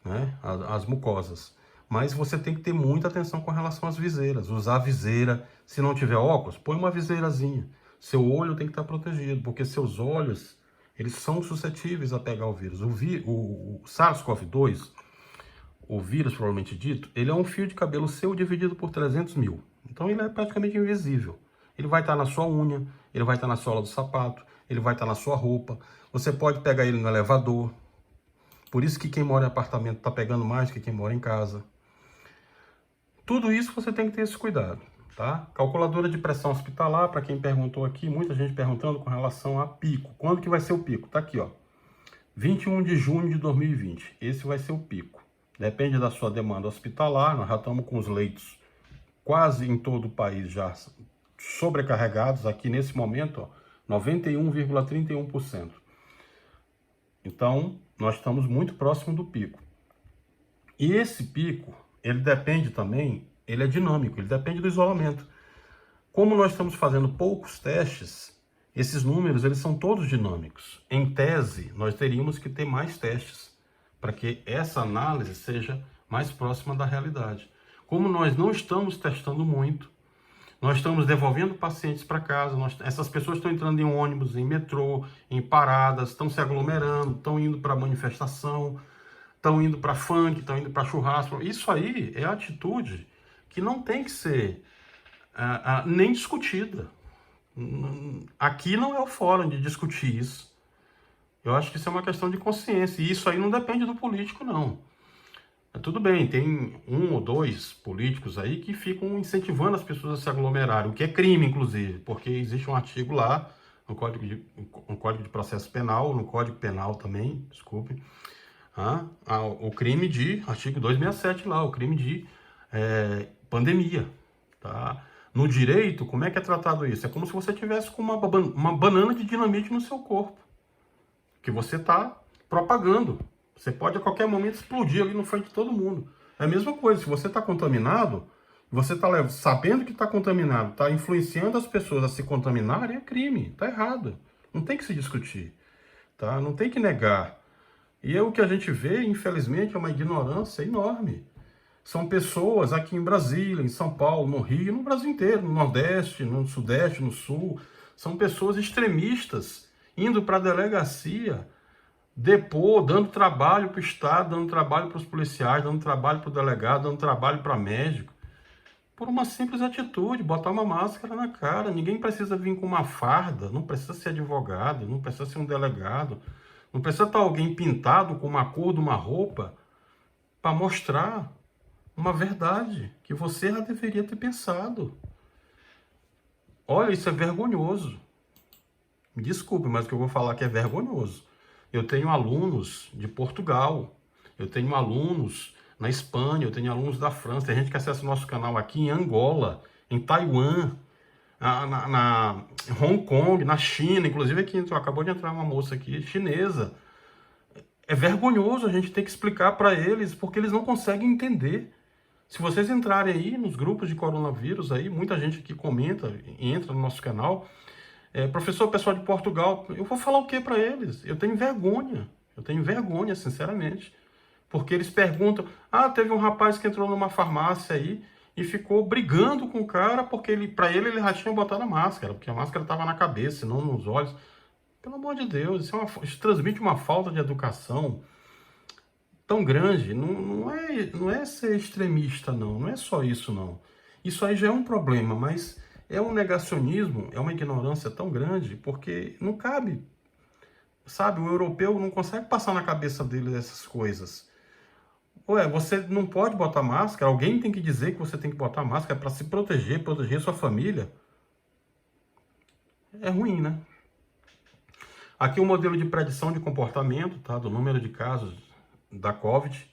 né? As mucosas. Mas você tem que ter muita atenção com relação às viseiras. Usar viseira. Se não tiver óculos, põe uma viseirazinha. Seu olho tem que estar protegido, porque seus olhos, eles são suscetíveis a pegar o vírus. O SARS-CoV-2, o vírus provavelmente dito, ele é um fio de cabelo seu dividido por 300 mil. Então ele é praticamente invisível. Ele vai estar na sua unha, ele vai estar na sola do sapato, ele vai estar na sua roupa. Você pode pegar ele no elevador. Por isso que quem mora em apartamento está pegando mais que quem mora em casa. Tudo isso você tem que ter esse cuidado, tá? Calculadora de pressão hospitalar, para quem perguntou aqui, muita gente perguntando com relação a pico. Quando que vai ser o pico? Tá aqui, ó. 21 de junho de 2020. Esse vai ser o pico. Depende da sua demanda hospitalar. Nós já estamos com os leitos quase em todo o país já sobrecarregados. Aqui nesse momento, ó, 91,31%. Então, nós estamos muito próximo do pico. E esse pico, ele depende também, ele é dinâmico, ele depende do isolamento. Como nós estamos fazendo poucos testes, esses números, eles são todos dinâmicos. Em tese, nós teríamos que ter mais testes para que essa análise seja mais próxima da realidade. Como nós não estamos testando muito, nós estamos devolvendo pacientes para casa, essas pessoas estão entrando em ônibus, em metrô, em paradas, estão se aglomerando, estão indo para manifestação, estão indo para funk, estão indo para churrasco. Isso aí é atitude que não tem que ser nem discutida. Aqui não é o fórum de discutir isso. Eu acho que isso é uma questão de consciência. E isso aí não depende do político, não. Tudo bem, tem um ou dois políticos aí que ficam incentivando as pessoas a se aglomerarem, o que é crime, inclusive, porque existe um artigo lá no Código de Processo Penal, no Código Penal também, desculpe, o crime de, artigo 267 lá, o crime de pandemia, tá? No direito, como é que é tratado isso? É como se você tivesse com uma banana de dinamite no seu corpo, que você está propagando. Você pode a qualquer momento explodir ali no frente de todo mundo. É a mesma coisa, se você está contaminado, você está sabendo que está contaminado, está influenciando as pessoas a se contaminarem, é crime, está errado. Não tem que se discutir, tá? Não tem que negar. E é o que a gente vê, infelizmente, é uma ignorância enorme. São pessoas aqui em Brasília, em São Paulo, no Rio, no Brasil inteiro, no Nordeste, no Sudeste, no Sul. São pessoas extremistas indo para a delegacia depor, dando trabalho para o Estado, dando trabalho para os policiais, dando trabalho para o delegado, dando trabalho para médico, por uma simples atitude, botar uma máscara na cara. Ninguém precisa vir com uma farda, não precisa ser advogado, não precisa ser um delegado, não precisa estar alguém pintado com uma cor de uma roupa para mostrar uma verdade que você já deveria ter pensado. Olha, isso é vergonhoso. Me desculpe, mas o que eu vou falar aqui é vergonhoso. Eu tenho alunos de Portugal, eu tenho alunos na Espanha, eu tenho alunos da França, tem gente que acessa o nosso canal aqui em Angola, em Taiwan, na Hong Kong, na China, inclusive aqui acabou de entrar uma moça aqui chinesa. É vergonhoso a gente ter que explicar para eles, porque eles não conseguem entender. Se vocês entrarem aí nos grupos de coronavírus, aí muita gente aqui comenta, entra no nosso canal, professor, pessoal de Portugal, eu vou falar o que para eles? Eu tenho vergonha, sinceramente. Porque eles perguntam, teve um rapaz que entrou numa farmácia aí e ficou brigando com o cara porque para ele já tinha botado a máscara, porque a máscara estava na cabeça, não nos olhos. Pelo amor de Deus, isso transmite uma falta de educação tão grande. Não é ser extremista, não é só isso, não. Isso aí já é um problema, mas é um negacionismo, é uma ignorância tão grande, porque não cabe, sabe? O europeu não consegue passar na cabeça dele essas coisas. Ué, você não pode botar máscara? Alguém tem que dizer que você tem que botar máscara para se proteger, proteger sua família? É ruim, né? Aqui o modelo de predição de comportamento, tá? Do número de casos da Covid.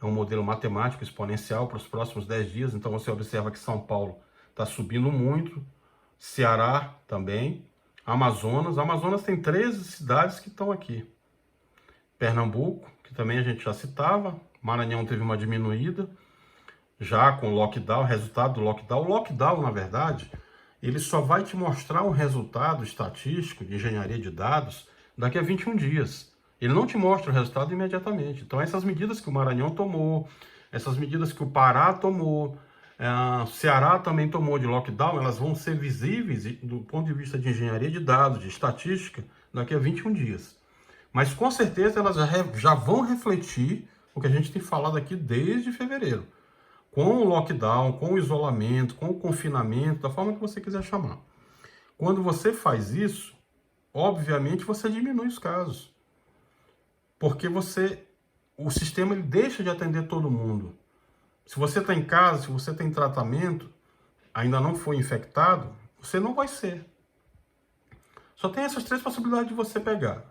É um modelo matemático exponencial para os próximos 10 dias. Então você observa que São Paulo está subindo muito. Ceará também. Amazonas tem 13 cidades que estão aqui. Pernambuco, que também a gente já citava. Maranhão teve uma diminuída, já com o lockdown, resultado do lockdown. O lockdown, na verdade, ele só vai te mostrar o resultado estatístico de engenharia de dados daqui a 21 dias. Ele não te mostra o resultado imediatamente. Então, essas medidas que o Maranhão tomou, essas medidas que o Pará tomou, o Ceará também tomou de lockdown, elas vão ser visíveis do ponto de vista de engenharia de dados, de estatística, daqui a 21 dias. Mas, com certeza, elas já vão refletir o que a gente tem falado aqui desde fevereiro. Com o lockdown, com o isolamento, com o confinamento, da forma que você quiser chamar. Quando você faz isso, obviamente você diminui os casos. Porque o sistema ele deixa de atender todo mundo. Se você está em casa, se você tem tratamento, ainda não foi infectado, você não vai ser. Só tem essas 3 possibilidades de você pegar.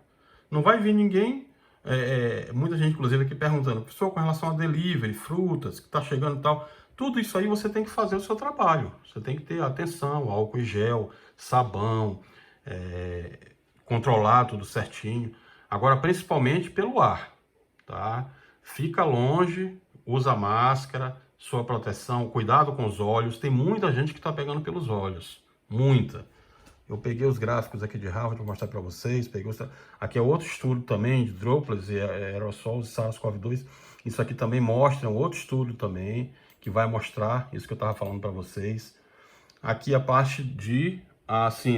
Não vai vir ninguém, muita gente inclusive aqui perguntando, pessoal, com relação a delivery, frutas, que está chegando e tal, tudo isso aí você tem que fazer o seu trabalho. Você tem que ter atenção, álcool e gel, sabão, controlar tudo certinho. Agora, principalmente pelo ar, tá? Fica longe, usa máscara, sua proteção, cuidado com os olhos. Tem muita gente que está pegando pelos olhos, muita. Eu peguei os gráficos aqui de Harvard para mostrar para vocês. Aqui é outro estudo também de droplets e aerossol SARS-CoV-2. Isso aqui também mostra um outro estudo também que vai mostrar isso que eu estava falando para vocês. Aqui a parte de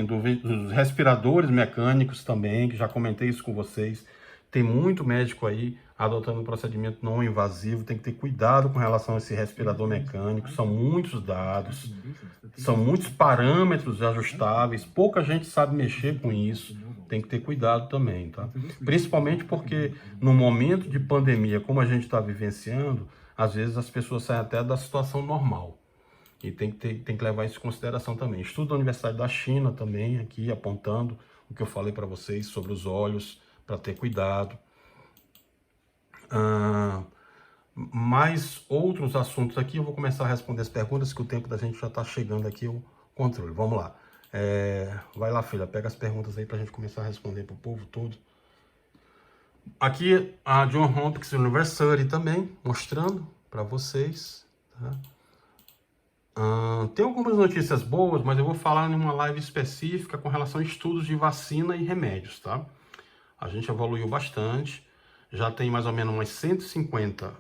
dos respiradores mecânicos também, que já comentei isso com vocês. Tem muito médico aí adotando um procedimento não invasivo, tem que ter cuidado com relação a esse respirador mecânico, são muitos dados, são muitos parâmetros ajustáveis, pouca gente sabe mexer com isso, tem que ter cuidado também, tá? Principalmente porque no momento de pandemia, como a gente está vivenciando, às vezes as pessoas saem até da situação normal. E tem que levar isso em consideração também. Estudo da Universidade da China também, aqui apontando o que eu falei para vocês sobre os olhos, para ter cuidado. Mais outros assuntos aqui, eu vou começar a responder as perguntas, que o tempo da gente já está chegando aqui, o controle. Vamos lá. Vai lá, filha, pega as perguntas aí para a gente começar a responder para o povo todo. Aqui a John Hopkins University também, mostrando para vocês, tá? Tem algumas notícias boas, mas eu vou falar em uma live específica com relação a estudos de vacina e remédios, tá? A gente evoluiu bastante, já tem mais ou menos umas 150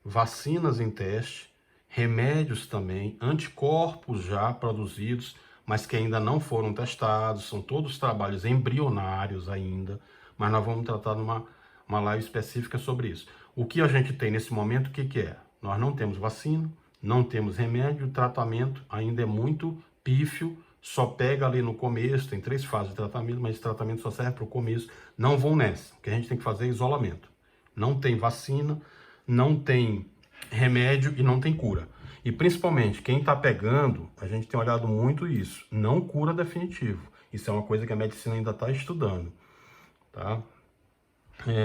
vacinas em teste, remédios também, anticorpos já produzidos, mas que ainda não foram testados, são todos trabalhos embrionários ainda, mas nós vamos tratar numa live específica sobre isso. O que a gente tem nesse momento, o que é? Nós não temos vacina, não temos remédio, o tratamento ainda é muito pífio, só pega ali no começo, tem 3 fases de tratamento, mas esse tratamento só serve para o começo. Não vão nessa, o que a gente tem que fazer é isolamento. Não tem vacina, não tem remédio e não tem cura. E principalmente, quem está pegando, a gente tem olhado muito isso, não cura definitivo. Isso é uma coisa que a medicina ainda está estudando, tá?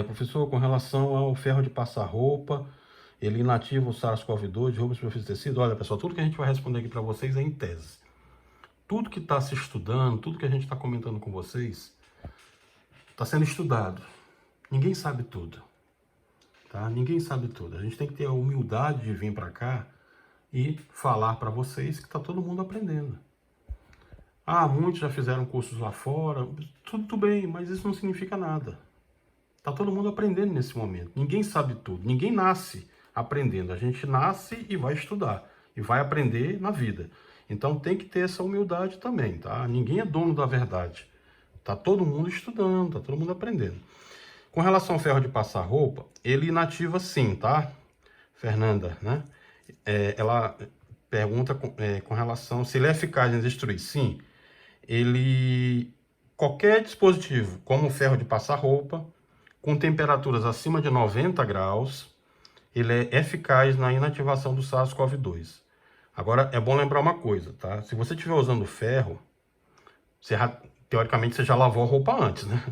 Professor, com relação ao ferro de passar roupa, ele inativa o SARS-CoV-2, roupa de superfície de tecido. Olha, pessoal, tudo que a gente vai responder aqui para vocês é em tese. Tudo que está se estudando, tudo que a gente está comentando com vocês, está sendo estudado. Ninguém sabe tudo, tá? Ninguém sabe tudo. A gente tem que ter a humildade de vir para cá e falar para vocês que está todo mundo aprendendo. Muitos já fizeram cursos lá fora, tudo bem, mas isso não significa nada. Está todo mundo aprendendo nesse momento. Ninguém sabe tudo, ninguém nasce aprendendo. A gente nasce e vai estudar, e vai aprender na vida. Então tem que ter essa humildade também, tá? Ninguém é dono da verdade. Tá todo mundo estudando, tá todo mundo aprendendo. Com relação ao ferro de passar roupa, ele inativa sim, tá? Fernanda, né? Ela pergunta com relação se ele é eficaz em destruir. Sim, qualquer dispositivo, como o ferro de passar roupa, com temperaturas acima de 90 graus, ele é eficaz na inativação do SARS-CoV-2. Agora, é bom lembrar uma coisa, tá? Se você estiver usando ferro, teoricamente você já lavou a roupa antes, né?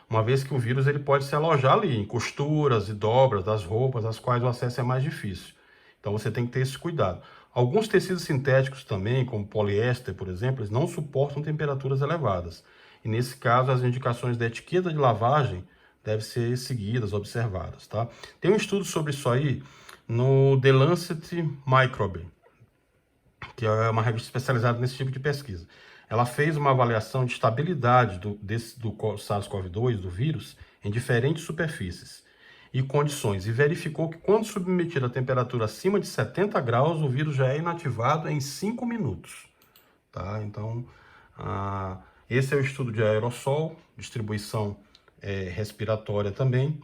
Uma vez que o vírus ele pode se alojar ali, em costuras e dobras das roupas, as quais o acesso é mais difícil. Então você tem que ter esse cuidado. Alguns tecidos sintéticos também, como poliéster, por exemplo, eles não suportam temperaturas elevadas. E nesse caso, as indicações da etiqueta de lavagem devem ser seguidas, observadas, tá? Tem um estudo sobre isso aí no The Lancet Microbe, que é uma revista especializada nesse tipo de pesquisa. Ela fez uma avaliação de estabilidade do SARS-CoV-2, do vírus, em diferentes superfícies e condições, e verificou que quando submetido a temperatura acima de 70 graus, o vírus já é inativado em 5 minutos. Tá? Então, esse é o estudo de aerossol, distribuição respiratória também.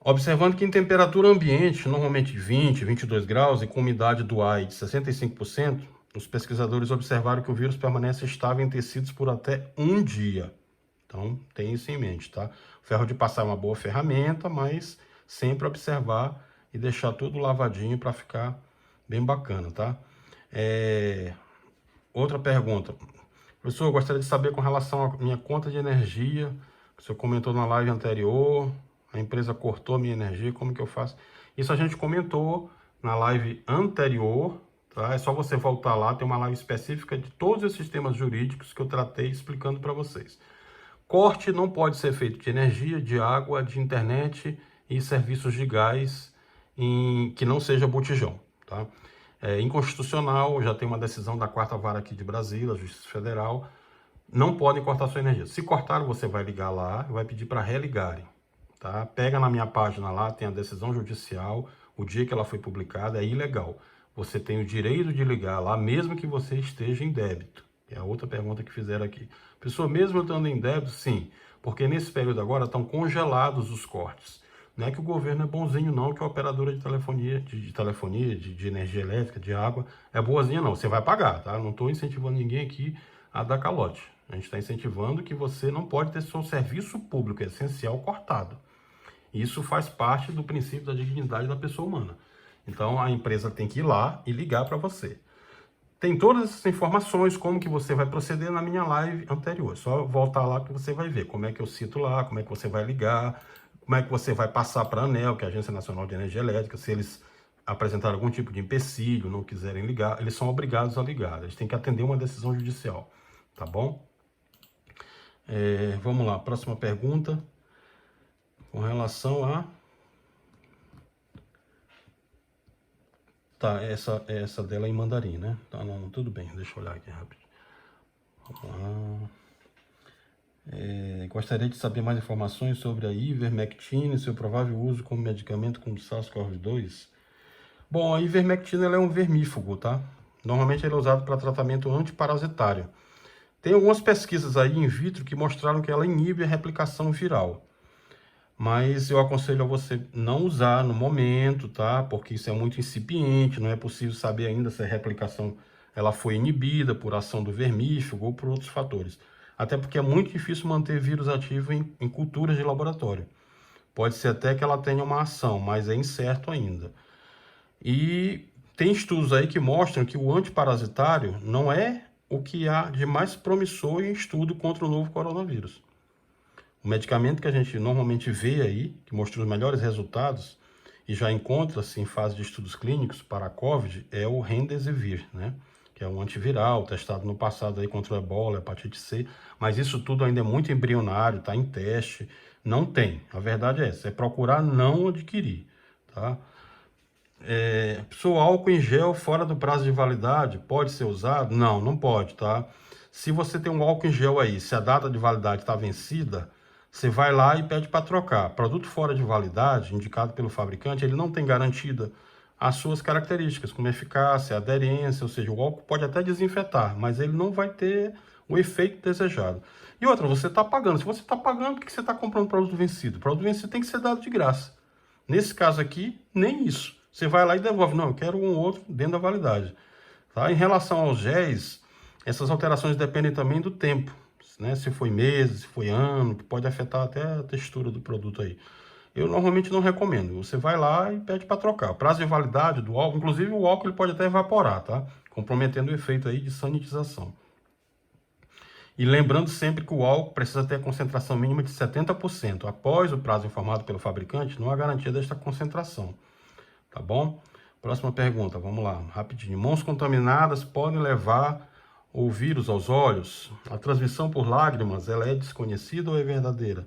Observando que em temperatura ambiente, normalmente 20, 22 graus, e com umidade do ar de 65%, os pesquisadores observaram que o vírus permanece estável em tecidos por até um dia. Então, tem isso em mente, tá? O ferro de passar é uma boa ferramenta, mas sempre observar e deixar tudo lavadinho para ficar bem bacana, tá? Outra pergunta. Professor, eu gostaria de saber com relação à minha conta de energia, que o senhor comentou na live anterior, a empresa cortou minha energia, como que eu faço? Isso a gente comentou na live anterior, tá? É só você voltar lá, tem uma live específica de todos esses temas jurídicos que eu tratei explicando para vocês. Corte não pode ser feito de energia, de água, de internet e serviços de gás que não seja botijão, tá? É inconstitucional, já tem uma decisão da 4ª Vara aqui de Brasília, Justiça Federal, não podem cortar sua energia. Se cortaram, você vai ligar lá e vai pedir para religarem. Tá? Pega na minha página lá, tem a decisão judicial, o dia que ela foi publicada, é ilegal. Você tem o direito de ligar lá, mesmo que você esteja em débito. É a outra pergunta que fizeram aqui. Pessoa, mesmo eu estando em débito? Sim, porque nesse período agora estão congelados os cortes. Não é que o governo é bonzinho não, que a operadora de telefonia, de energia elétrica, de água, é boazinha não. Você vai pagar, tá? Não estou incentivando ninguém aqui a dar calote. A gente está incentivando que você não pode ter seu serviço público essencial cortado. Isso faz parte do princípio da dignidade da pessoa humana. Então, a empresa tem que ir lá e ligar para você. Tem todas essas informações, como que você vai proceder na minha live anterior. Só voltar lá que você vai ver como é que eu cito lá, como é que você vai ligar, como é que você vai passar para a ANEEL, que é a Agência Nacional de Energia Elétrica. Se eles apresentarem algum tipo de empecilho, não quiserem ligar, eles são obrigados a ligar. Eles têm que atender uma decisão judicial, tá bom? Vamos lá, próxima pergunta. Com relação a... Tá, essa dela é em mandarim, né? Tá, não, tudo bem, deixa eu olhar aqui rápido. Vamos lá. Gostaria de saber mais informações sobre a ivermectina e seu provável uso como medicamento contra o SARS-CoV-2. Bom, a ivermectina ela é um vermífugo, tá? Normalmente ele é usado para tratamento antiparasitário. Tem algumas pesquisas aí in vitro que mostraram que ela inibe a replicação viral. Mas eu aconselho a você não usar no momento, tá? Porque isso é muito incipiente, não é possível saber ainda se a replicação ela foi inibida por ação do vermífugo ou por outros fatores. Até porque é muito difícil manter vírus ativo em culturas de laboratório. Pode ser até que ela tenha uma ação, mas é incerto ainda. E tem estudos aí que mostram que o antiparasitário não é o que há de mais promissor em estudo contra o novo coronavírus. O medicamento que a gente normalmente vê aí, que mostrou os melhores resultados e já encontra-se em fase de estudos clínicos para a COVID, é o Remdesivir, né? Que é um antiviral testado no passado aí contra o ebola, hepatite C, mas isso tudo ainda é muito embrionário, está em teste, não tem. A verdade é essa, é procurar não adquirir, tá? Pessoal, álcool em gel fora do prazo de validade pode ser usado? Não, não pode, tá? Se você tem um álcool em gel aí, se a data de validade está vencida, você vai lá e pede para trocar. Produto fora de validade, indicado pelo fabricante, ele não tem garantida as suas características, como eficácia, aderência, ou seja, o álcool pode até desinfetar, mas ele não vai ter o efeito desejado. E outra, você está pagando. Se você está pagando, por que você está comprando produto vencido? O produto vencido tem que ser dado de graça. Nesse caso aqui, nem isso. Você vai lá e devolve. Não, eu quero um outro dentro da validade. Tá? Em relação aos géis, essas alterações dependem também do tempo. Né? Se foi meses, se foi ano, que pode afetar até a textura do produto aí. Eu normalmente não recomendo. Você vai lá e pede para trocar. O prazo de validade do álcool, inclusive o álcool ele pode até evaporar, tá? Comprometendo o efeito aí de sanitização. E lembrando sempre que o álcool precisa ter a concentração mínima de 70%. Após o prazo informado pelo fabricante, não há garantia desta concentração. Tá bom? Próxima pergunta, vamos lá, rapidinho. Mãos contaminadas podem levar o vírus aos olhos? A transmissão por lágrimas, ela é desconhecida ou é verdadeira?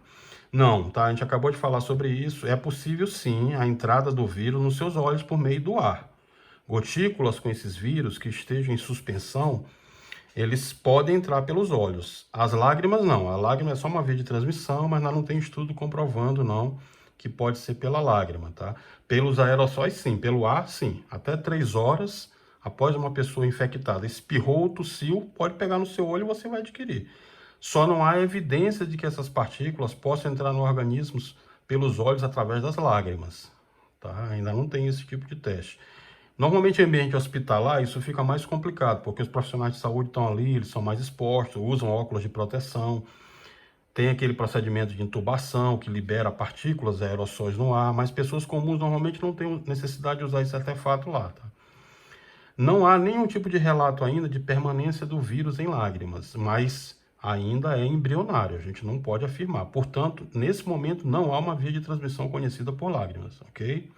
Não, tá? A gente acabou de falar sobre isso. É possível sim a entrada do vírus nos seus olhos por meio do ar. Gotículas com esses vírus que estejam em suspensão, eles podem entrar pelos olhos. As lágrimas não. A lágrima é só uma via de transmissão, mas não tem estudo comprovando não que pode ser pela lágrima, tá? Pelos aerossóis sim, pelo ar sim. Até 3 horas após uma pessoa infectada espirrou, tossiu, pode pegar no seu olho e você vai adquirir. Só não há evidência de que essas partículas possam entrar no organismo pelos olhos através das lágrimas, tá? Ainda não tem esse tipo de teste. Normalmente, em ambiente hospitalar, isso fica mais complicado, porque os profissionais de saúde estão ali, eles são mais expostos, usam óculos de proteção, tem aquele procedimento de intubação, que libera partículas, aerossóis no ar, mas pessoas comuns normalmente não têm necessidade de usar esse artefato lá, tá? Não há nenhum tipo de relato ainda de permanência do vírus em lágrimas, mas ainda é embrionário, a gente não pode afirmar. Portanto, nesse momento, não há uma via de transmissão conhecida por lágrimas, ok?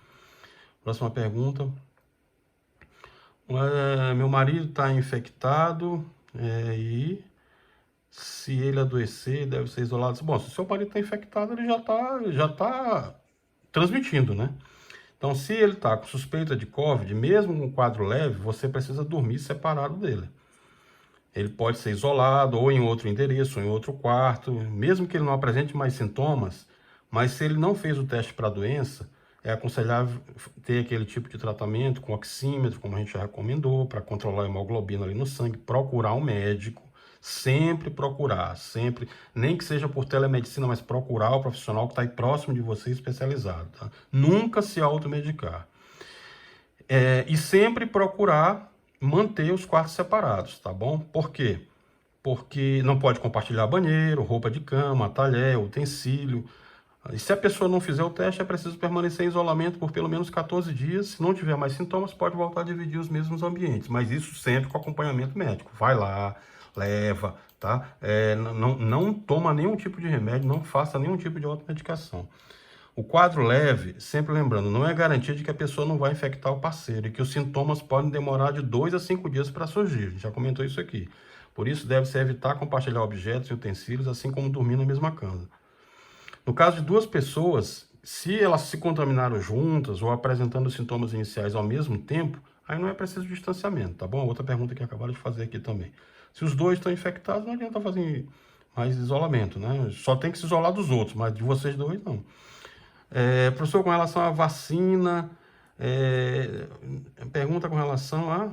Próxima pergunta. Meu marido está infectado e se ele adoecer, deve ser isolado. Bom, se o seu marido está infectado, ele já tá transmitindo, né? Então, se ele está com suspeita de COVID, mesmo com quadro leve, você precisa dormir separado dele. Ele pode ser isolado ou em outro endereço, ou em outro quarto, mesmo que ele não apresente mais sintomas, mas se ele não fez o teste para a doença, é aconselhável ter aquele tipo de tratamento com oxímetro, como a gente já recomendou, para controlar a hemoglobina ali no sangue, procurar um médico, sempre procurar, sempre, nem que seja por telemedicina, mas procurar o profissional que está aí próximo de você, especializado, tá? Nunca se automedicar. E sempre procurar manter os quartos separados, tá bom? Por quê? Porque não pode compartilhar banheiro, roupa de cama, talher, utensílio. E se a pessoa não fizer o teste, é preciso permanecer em isolamento por pelo menos 14 dias. Se não tiver mais sintomas, pode voltar a dividir os mesmos ambientes. Mas isso sempre com acompanhamento médico. Vai lá, leva, tá? Não toma nenhum tipo de remédio, não faça nenhum tipo de automedicação. O quadro leve, sempre lembrando, não é garantia de que a pessoa não vai infectar o parceiro e que os sintomas podem demorar de 2 a 5 dias para surgir. A gente já comentou isso aqui. Por isso, deve-se evitar compartilhar objetos e utensílios, assim como dormir na mesma cama. No caso de 2 pessoas, se elas se contaminaram juntas ou apresentando sintomas iniciais ao mesmo tempo, aí não é preciso distanciamento, tá bom? Outra pergunta que acabaram de fazer aqui também. Se os 2 estão infectados, não adianta fazer mais isolamento, né? Só tem que se isolar dos outros, mas de vocês 2 não. Professor, com relação à vacina, pergunta com relação à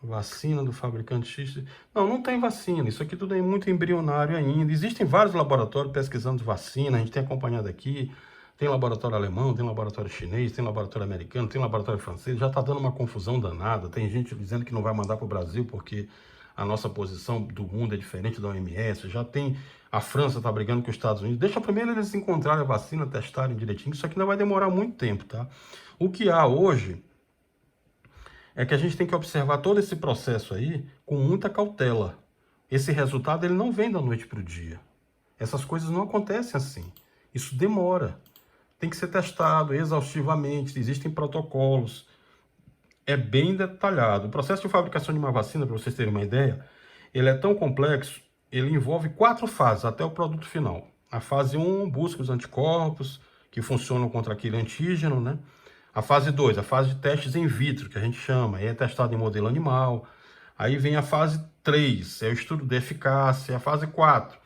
vacina do fabricante X. Não tem vacina, isso aqui tudo é muito embrionário ainda. Existem vários laboratórios pesquisando vacina, a gente tem acompanhado aqui, tem laboratório alemão, tem laboratório chinês, tem laboratório americano, tem laboratório francês, já está dando uma confusão danada, tem gente dizendo que não vai mandar para o Brasil porque a nossa posição do mundo é diferente da OMS, já tem, a França está brigando com os Estados Unidos, deixa primeiro eles encontrarem a vacina, testarem direitinho, isso aqui ainda vai demorar muito tempo, tá? O que há hoje é que a gente tem que observar todo esse processo aí com muita cautela. Esse resultado ele não vem da noite para o dia. Essas coisas não acontecem assim. Isso demora. Tem que ser testado exaustivamente, existem protocolos. É bem detalhado. O processo de fabricação de uma vacina, para vocês terem uma ideia, ele é tão complexo, ele envolve 4 fases até o produto final. A fase 1 busca os anticorpos que funcionam contra aquele antígeno, né? A fase 2, a fase de testes in vitro, que a gente chama, aí é testado em modelo animal. Aí vem a fase 3, é o estudo de eficácia. A fase 4,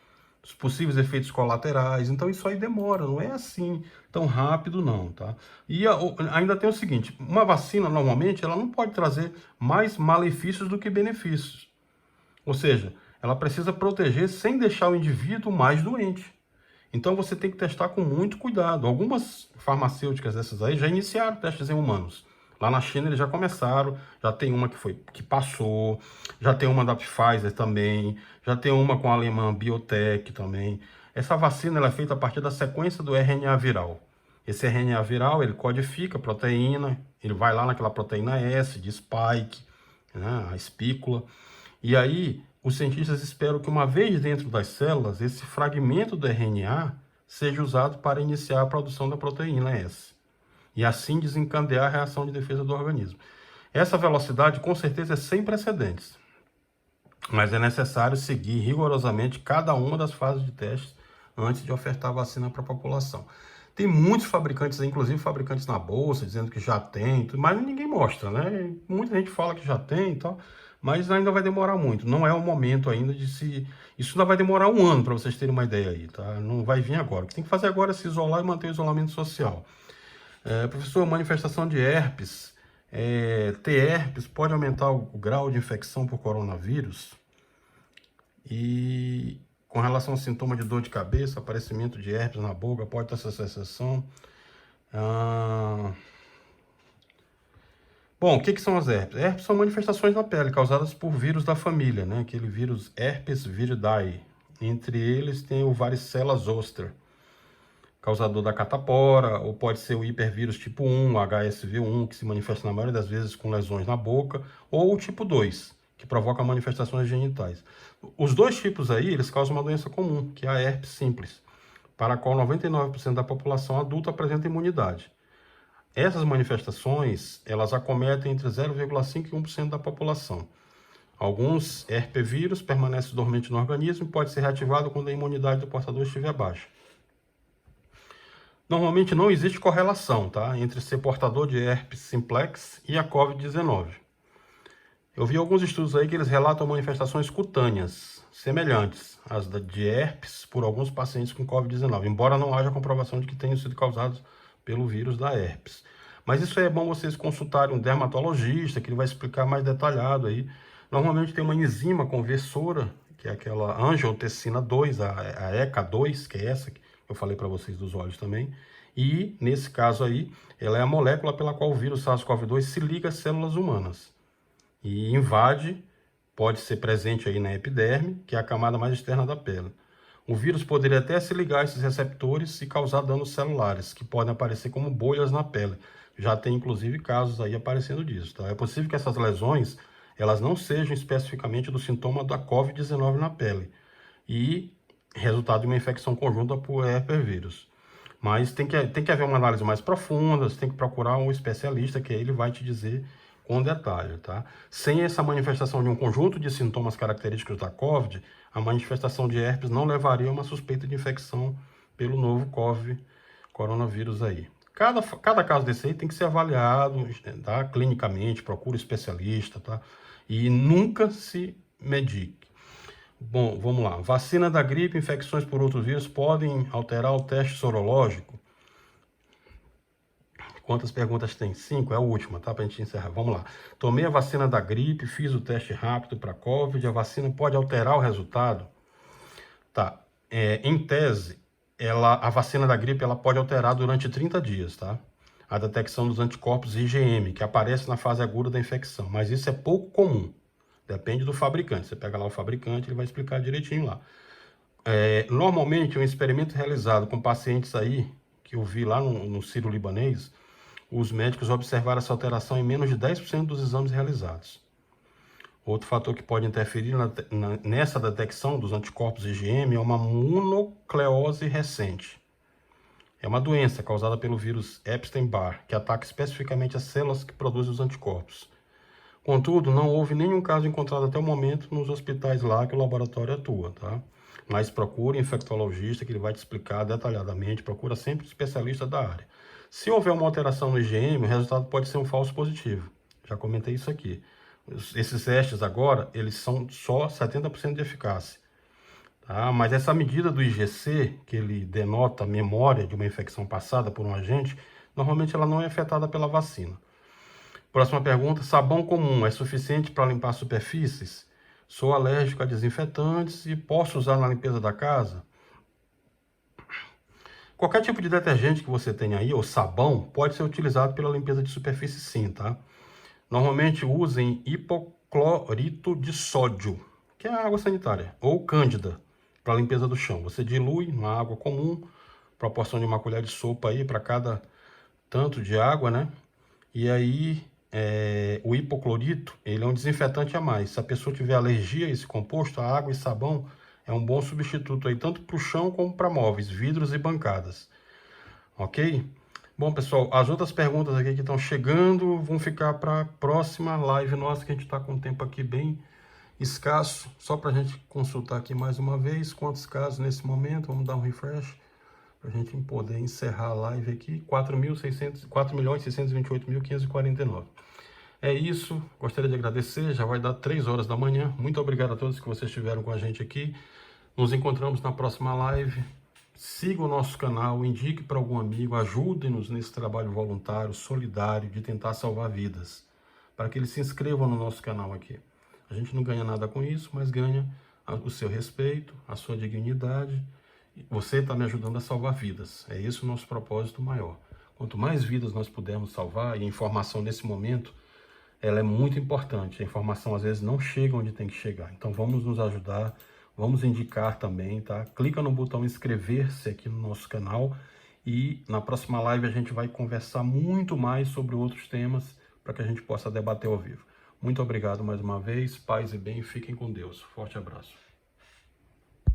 os possíveis efeitos colaterais. Então isso aí demora, não é assim tão rápido não, tá? E ainda tem o seguinte, uma vacina normalmente ela não pode trazer mais malefícios do que benefícios. Ou seja, ela precisa proteger sem deixar o indivíduo mais doente. Então você tem que testar com muito cuidado. Algumas farmacêuticas dessas aí já iniciaram testes em humanos. Lá na China eles já começaram, já tem uma que passou, já tem uma da Pfizer também, já tem uma com a alemã Biotech também. Essa vacina ela é feita a partir da sequência do RNA viral. Esse RNA viral ele codifica a proteína, ele vai lá naquela proteína S de spike, né, a espícula, e aí os cientistas esperam que uma vez dentro das células, esse fragmento do RNA seja usado para iniciar a produção da proteína S. E assim desencadear a reação de defesa do organismo. Essa velocidade, com certeza, é sem precedentes. mas é necessário seguir rigorosamente cada uma das fases de teste antes de ofertar a vacina para a população. Tem muitos fabricantes, inclusive fabricantes na bolsa, dizendo que já tem, mas ninguém mostra, né? Muita gente fala que já tem e tal, mas ainda vai demorar muito. Não é o momento ainda de se... Isso ainda vai demorar um ano para vocês terem uma ideia aí, tá? Não vai vir agora. O que tem que fazer agora é se isolar e manter o isolamento social. Professor, manifestação de herpes. Ter herpes pode aumentar o grau de infecção por coronavírus? E com relação ao sintoma de dor de cabeça, aparecimento de herpes na boca, pode ter essa sensação. Bom, o que são as herpes? Herpes são manifestações na pele causadas por vírus da família, né? Aquele vírus herpes viridae. Entre eles tem o varicela zoster, causador da catapora, ou pode ser o hipervírus tipo 1, HSV1, que se manifesta na maioria das vezes com lesões na boca, ou o tipo 2, que provoca manifestações genitais. Os dois tipos aí, eles causam uma doença comum, que é a herpes simples, para a qual 99% da população adulta apresenta imunidade. Essas manifestações, elas acometem entre 0,5% e 1% da população. Alguns herpevírus permanecem dormente no organismo e pode ser reativado quando a imunidade do portador estiver baixa. Normalmente não existe correlação, tá, entre ser portador de herpes simplex e a COVID-19. Eu vi alguns estudos aí que eles relatam manifestações cutâneas semelhantes às de herpes por alguns pacientes com COVID-19, embora não haja comprovação de que tenham sido causados pelo vírus da herpes. Mas isso é bom vocês consultarem um dermatologista, que ele vai explicar mais detalhado aí. Normalmente tem uma enzima conversora, que é aquela angiotensina 2, a ECA2, que é essa que eu falei para vocês dos olhos também. E, nesse caso aí, ela é a molécula pela qual o vírus SARS-CoV-2 se liga às células humanas e invade, pode ser presente aí na epiderme, que é a camada mais externa da pele. O vírus poderia até se ligar a esses receptores e causar danos celulares, que podem aparecer como bolhas na pele. Já tem, inclusive, casos aí aparecendo disso, tá? É possível que essas lesões, elas não sejam especificamente do sintoma da COVID-19 na pele e resultado de uma infecção conjunta por herpesvírus. Mas tem que haver uma análise mais profunda, você tem que procurar um especialista, que aí ele vai te dizer com detalhe, tá? Sem essa manifestação de um conjunto de sintomas característicos da COVID, a manifestação de herpes não levaria a uma suspeita de infecção pelo novo coronavírus aí. Cada caso desse aí tem que ser avaliado, tá? Clinicamente, procure especialista, tá? E nunca se medique. Bom, vamos lá. Vacina da gripe, infecções por outros vírus podem alterar o teste sorológico? Quantas perguntas tem? 5, é a última, tá? Pra gente encerrar. Vamos lá. Tomei a vacina da gripe, fiz o teste rápido para COVID, a vacina pode alterar o resultado? Tá. Em tese, a vacina da gripe ela pode alterar durante 30 dias, tá? A detecção dos anticorpos IgM, que aparece na fase aguda da infecção, mas isso é pouco comum. Depende do fabricante. Você pega lá o fabricante, ele vai explicar direitinho lá. Normalmente, um experimento realizado com pacientes aí, que eu vi lá no Sírio-Libanês, os médicos observaram essa alteração em menos de 10% dos exames realizados. Outro fator que pode interferir nessa detecção dos anticorpos IgM é uma monocleose recente. É uma doença causada pelo vírus Epstein-Barr, que ataca especificamente as células que produzem os anticorpos. Contudo, não houve nenhum caso encontrado até o momento nos hospitais lá que o laboratório atua, tá? Mas procure um infectologista que ele vai te explicar detalhadamente, procura sempre um especialista da área. Se houver uma alteração no IgM, o resultado pode ser um falso positivo. Já comentei isso aqui. Esses testes agora, eles são só 70% de eficácia. Tá? Mas essa medida do IgC, que ele denota a memória de uma infecção passada por um agente, normalmente ela não é afetada pela vacina. Próxima pergunta, sabão comum é suficiente para limpar superfícies? Sou alérgico a desinfetantes e posso usar na limpeza da casa? Qualquer tipo de detergente que você tenha aí, ou sabão, pode ser utilizado pela limpeza de superfície sim, tá? Normalmente usem hipoclorito de sódio, que é a água sanitária, ou cândida, para limpeza do chão. Você dilui na água comum, proporção de uma colher de sopa aí para cada tanto de água, né? E aí, o hipoclorito, ele é um desinfetante a mais. Se a pessoa tiver alergia a esse composto, a água e sabão é um bom substituto aí, tanto para o chão como para móveis, vidros e bancadas. Ok? Bom, pessoal, as outras perguntas aqui que estão chegando vão ficar para a próxima live nossa, que a gente está com o tempo aqui bem escasso. Só para a gente consultar aqui mais uma vez quantos casos nesse momento. Vamos dar um refresh para a gente poder encerrar a live aqui. 4.628.549. É isso, gostaria de agradecer, já vai dar 3 horas da manhã. Muito obrigado a todos que vocês estiveram com a gente aqui. Nos encontramos na próxima live. Siga o nosso canal, indique para algum amigo, ajude-nos nesse trabalho voluntário, solidário, de tentar salvar vidas, para que eles se inscrevam no nosso canal aqui. A gente não ganha nada com isso, mas ganha o seu respeito, a sua dignidade. Você está me ajudando a salvar vidas. É esse o nosso propósito maior. Quanto mais vidas nós pudermos salvar, e a informação nesse momento, ela é muito importante. A informação às vezes não chega onde tem que chegar. Então vamos nos ajudar, vamos indicar também, tá? Clica no botão inscrever-se aqui no nosso canal e na próxima live a gente vai conversar muito mais sobre outros temas para que a gente possa debater ao vivo. Muito obrigado mais uma vez, paz e bem, fiquem com Deus. Forte abraço.